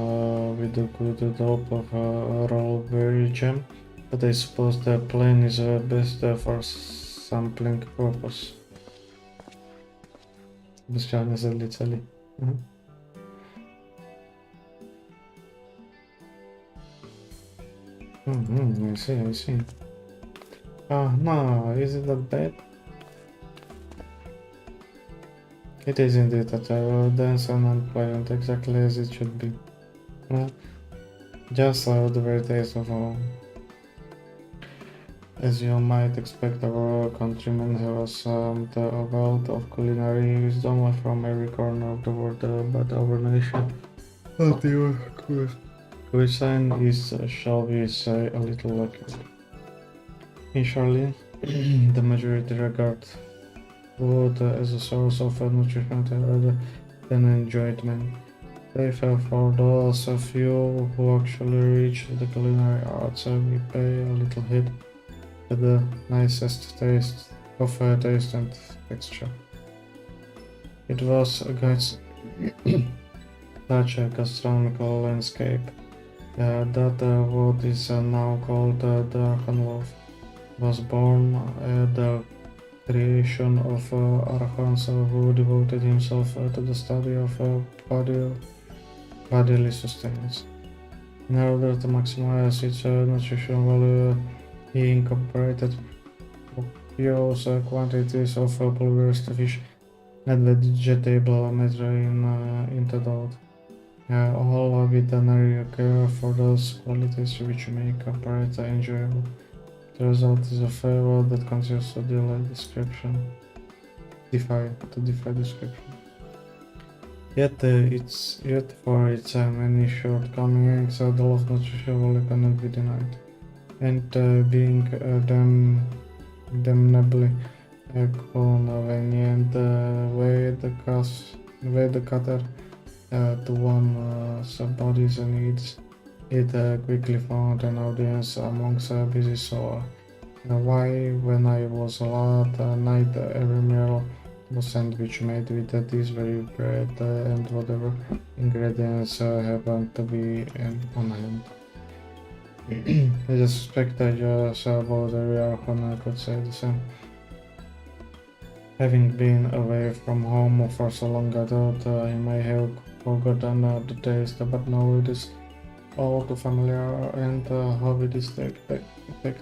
with a good help of a rollberry jam, but I suppose the plain is best for sampling purpose. Bezciane zaliczali. I see. No, is it that bad? It is indeed a dense and unpleasant, exactly as it should be. Just the very taste of all. As you might expect, our countrymen have assumed a wealth of culinary wisdom from every corner of the world, but our nation, cuisine is, shall we say, a little lacking. In Charlie, the majority regard food as a source of nutrition rather than enjoyment. They feel for those few who actually reach the culinary arts, we pay a little heed to the nicest taste and texture. It was against such a gastronomical landscape that what is now called the Arhanlov was born the creation of Arhans who devoted himself to the study of bodily sustenance. In order to maximize its nutritional value, he incorporated copious quantities of pulverized fish and vegetable matter into diet, all with an care for those qualities which make a bread enjoyable. The result is a flavor that continues to defy description. Yet for its many shortcomings, the love of nutrition value cannot be denied. And being damnably convenient way the cutter to one's body's needs, it quickly found an audience amongst busy soul. Why, when I was a lad, night every meal was sandwich made with this very bread and whatever ingredients happened to be on hand. I suspect I just about every Archon could say the same. Having been away from home for so long, I thought I may have forgotten the taste, but now it is all too familiar, and how it is take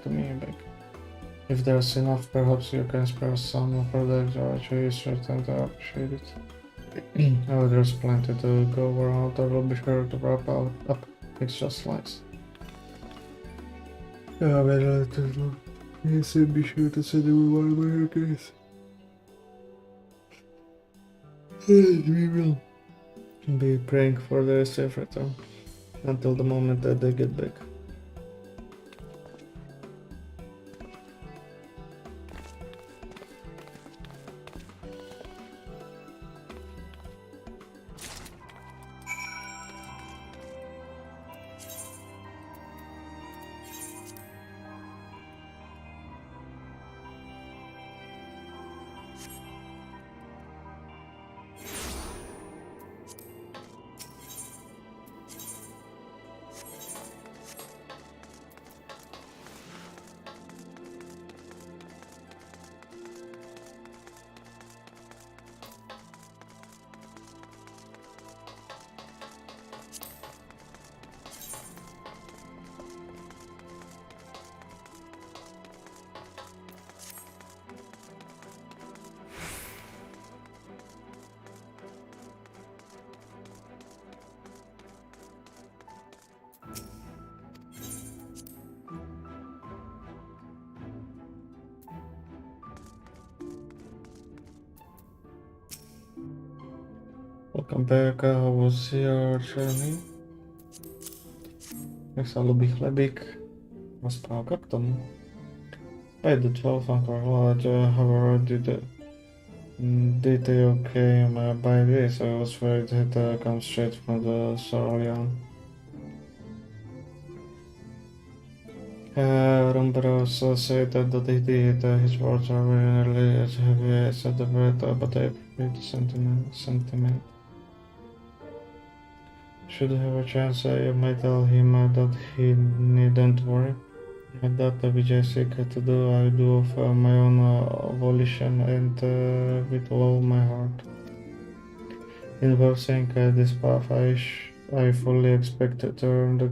to me back. If there's enough, perhaps you can spare some products or choose certain to appreciate it. Oh, there's plenty to go around. I will be sure to wrap up extra slides. Yeah, well, yes, be sure to send everyone my request. We will be praying for their safe return until the moment that they get back. Welcome back, how was your journey? Jak sa ľubí chlebík? Rozprávka k tomu. Paid the 12 anchor lodge, however, did they okay by this? I was worried it comes straight from the Saurian. Rumberos said that he did. His words are nearly as heavy as the breath, but I appreciate the sentiment. Should have a chance, I might tell him that he needn't worry. That which I seek to do, I do of my own volition and with all my heart. In pursuing this path, I fully expect to earn the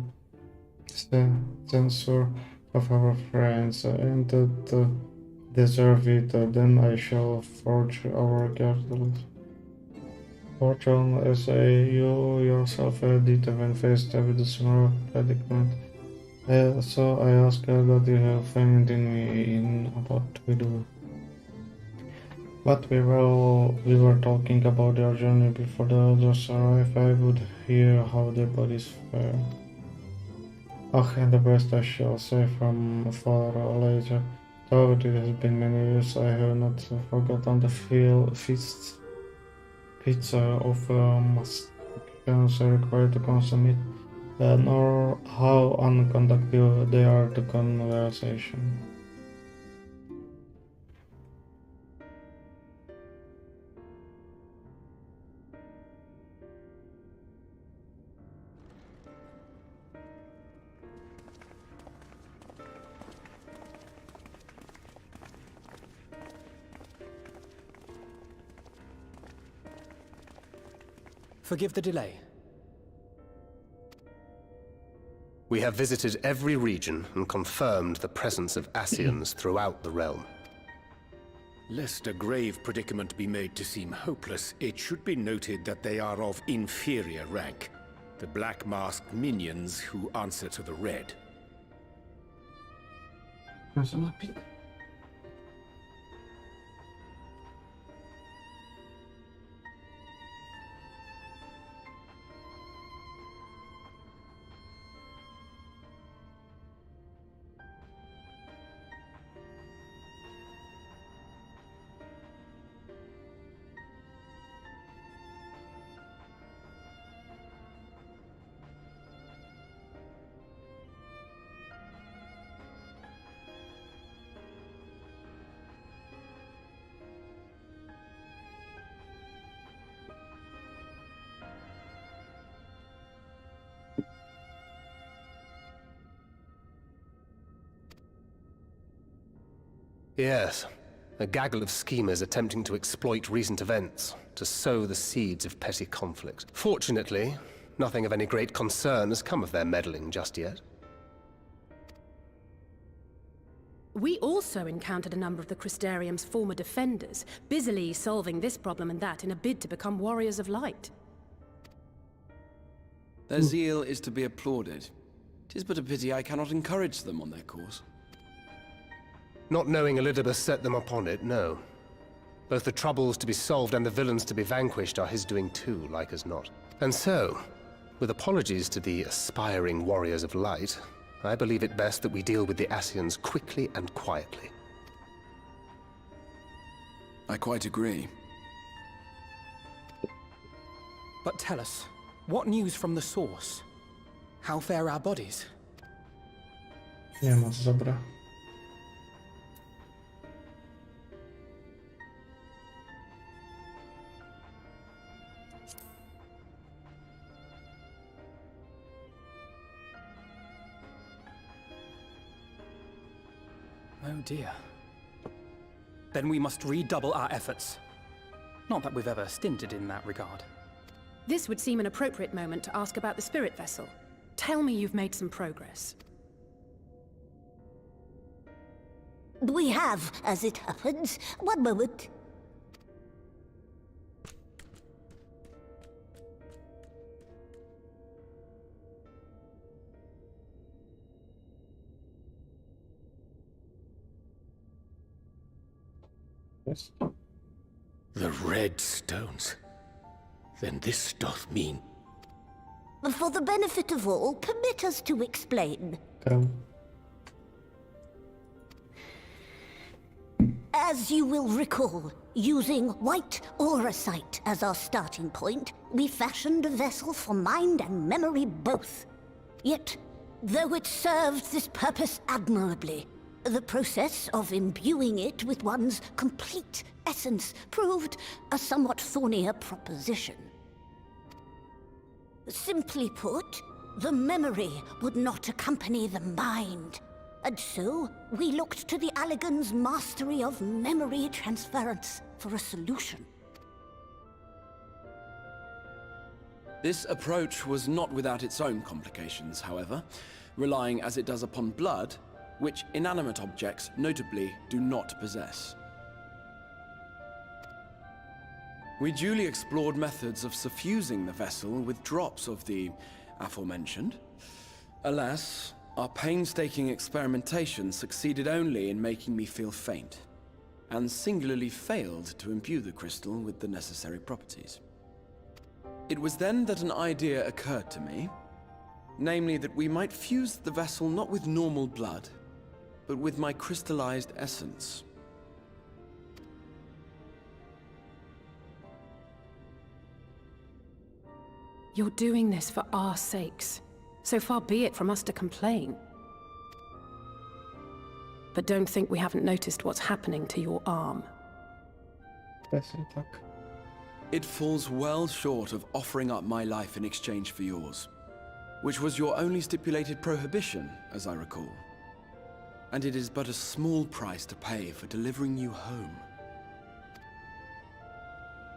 censure of our friends and to deserve it. Then I shall forge our girdles. Fortune, as you yourself did when faced with a similar predicament. So I ask that you have faith in me in what we do. But we were talking about your journey before the others arrive. I would hear how their bodies fare. And the rest I shall say from far later. Though it has been many years, I have not forgotten the feasts of mastications required to consume it. Nor how unconductive they are to conversation. Forgive the delay. We have visited every region and confirmed the presence of Ascians throughout the realm. Lest a grave predicament be made to seem hopeless, it should be noted that they are of inferior rank. The black-masked minions who answer to the red. Yes, a gaggle of schemers attempting to exploit recent events, to sow the seeds of petty conflict. Fortunately, nothing of any great concern has come of their meddling just yet. We also encountered a number of the Crystarium's former defenders, busily solving this problem and that in a bid to become warriors of light. Their zeal is to be applauded. 'Tis but a pity I cannot encourage them on their course. Not knowing Elidibus set them upon it, no. Both the troubles to be solved and the villains to be vanquished are his doing too, like as not. And so, with apologies to the aspiring warriors of light, I believe it best that we deal with the Ascians quickly and quietly. I quite agree. But tell us, what news from the source? How fare our bodies? Nie moc dobra. Oh dear. Then we must redouble our efforts. Not that we've ever stinted in that regard. This would seem an appropriate moment to ask about the spirit vessel. Tell me you've made some progress. We have, as it happens. One moment. Yes. The red stones. Then this doth mean... For the benefit of all, permit us to explain. Go. As you will recall, using white auracite as our starting point, we fashioned a vessel for mind and memory both. Yet, though it served this purpose admirably, the process of imbuing it with one's complete essence proved a somewhat thornier proposition. Simply put, the memory would not accompany the mind. And so, we looked to the Allegan's mastery of memory transference for a solution. This approach was not without its own complications, however, relying as it does upon blood, which inanimate objects notably do not possess. We duly explored methods of suffusing the vessel with drops of the aforementioned. Alas, our painstaking experimentation succeeded only in making me feel faint, and singularly failed to imbue the crystal with the necessary properties. It was then that an idea occurred to me, namely that we might fuse the vessel not with normal blood, but with my crystallized essence. You're doing this for our sakes. So far be it from us to complain. But don't think we haven't noticed what's happening to your arm. It falls well short of offering up my life in exchange for yours, which was your only stipulated prohibition, as I recall. And it is but a small price to pay for delivering you home.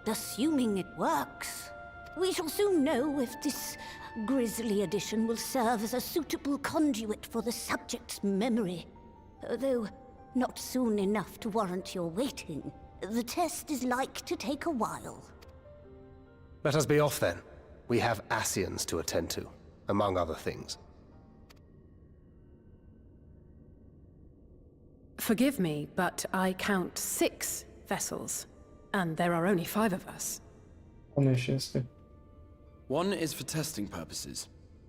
Assuming it works, we shall soon know if this grisly addition will serve as a suitable conduit for the subject's memory. Though not soon enough to warrant your waiting. The test is like to take a while. Let us be off then. We have Ascians to attend to, among other things. Forgive me, but I count 6 vessels, and there are only 5 of us. One is for testing purposes.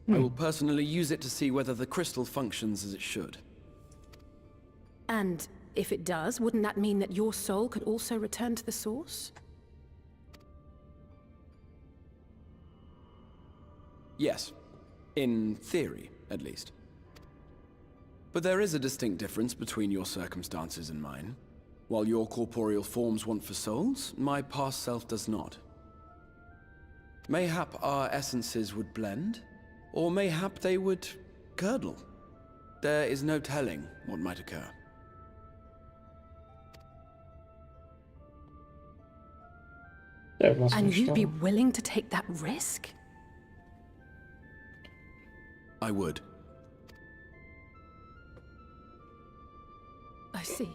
I will personally use it to see whether the crystal functions as it should. And if it does, wouldn't that mean that your soul could also return to the source? Yes. In theory, at least. But there is a distinct difference between your circumstances and mine. While your corporeal forms want for souls, my past self does not. Mayhap our essences would blend, or mayhap they would curdle. There is no telling what might occur. And you'd be willing to take that risk? I would. I see.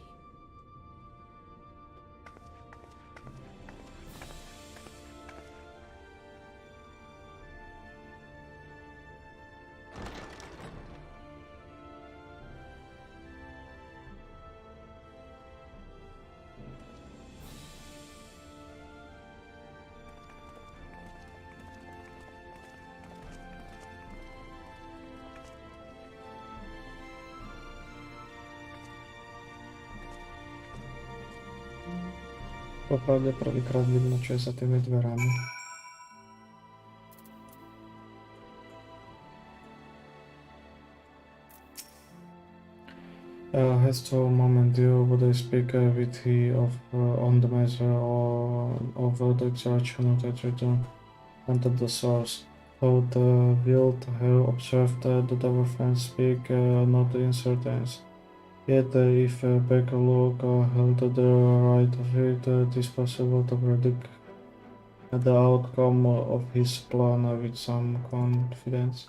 Popravde prvýkrát vidno, čo je za tými dverami. Has to a moment due, would I speak with he of on the matter or of the extraction that return entered the source. Thought wilt have observed that our friends speak not in certainty. Yet if back a look held the right of it, it is possible to predict the outcome of his plan with some confidence.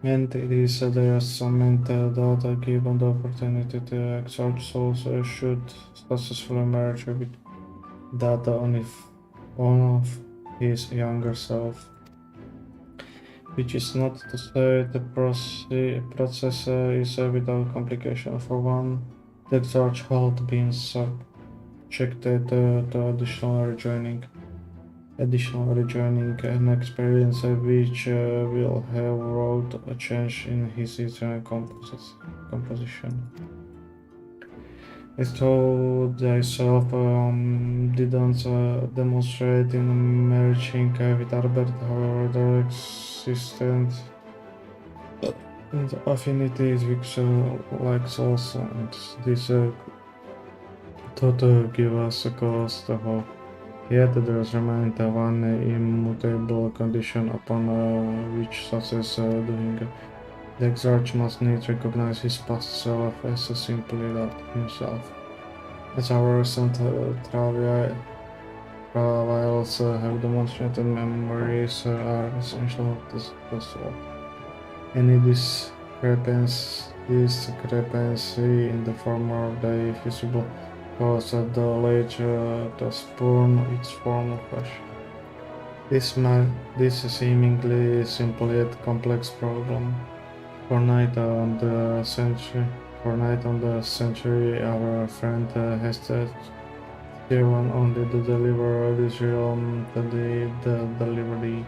And it is underestimate that given the opportunity to exalt souls should successfully merge with that of his younger self. Which is not to say the process is without complication. For one, the exarch had been subjected to additional rejoining. Additionally, joining an experience which will have wrought a change in his internal composition. As though thyself didn't demonstrate in merging with Albert, however, there existed affinities which like souls, and this thought give us a cause to hope. Yet there remained one immutable condition upon which success doing. The exarch must needs recognize his past self as simply that himself. As our recent trials have demonstrated, memories are essential to the soul. Any discrepancy in the former of the visible cause the later to spurn its form of flesh. This seemingly simple yet complex problem. For night on the century, our friend has striven only to deliver this realm to the delivery,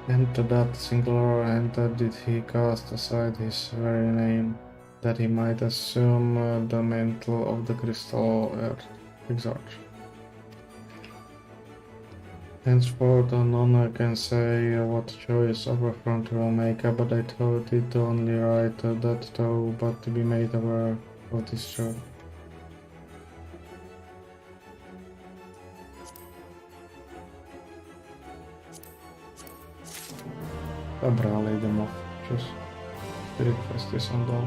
and to that singular end did he cast aside his very name, that he might assume the mantle of the crystal earth. Exarch. Henceforth, none can say what choice our front will make, but I thought it only right that thou but to be made aware what is true. Dobra, ale idę mo. Przez 4 kwestie są do 4.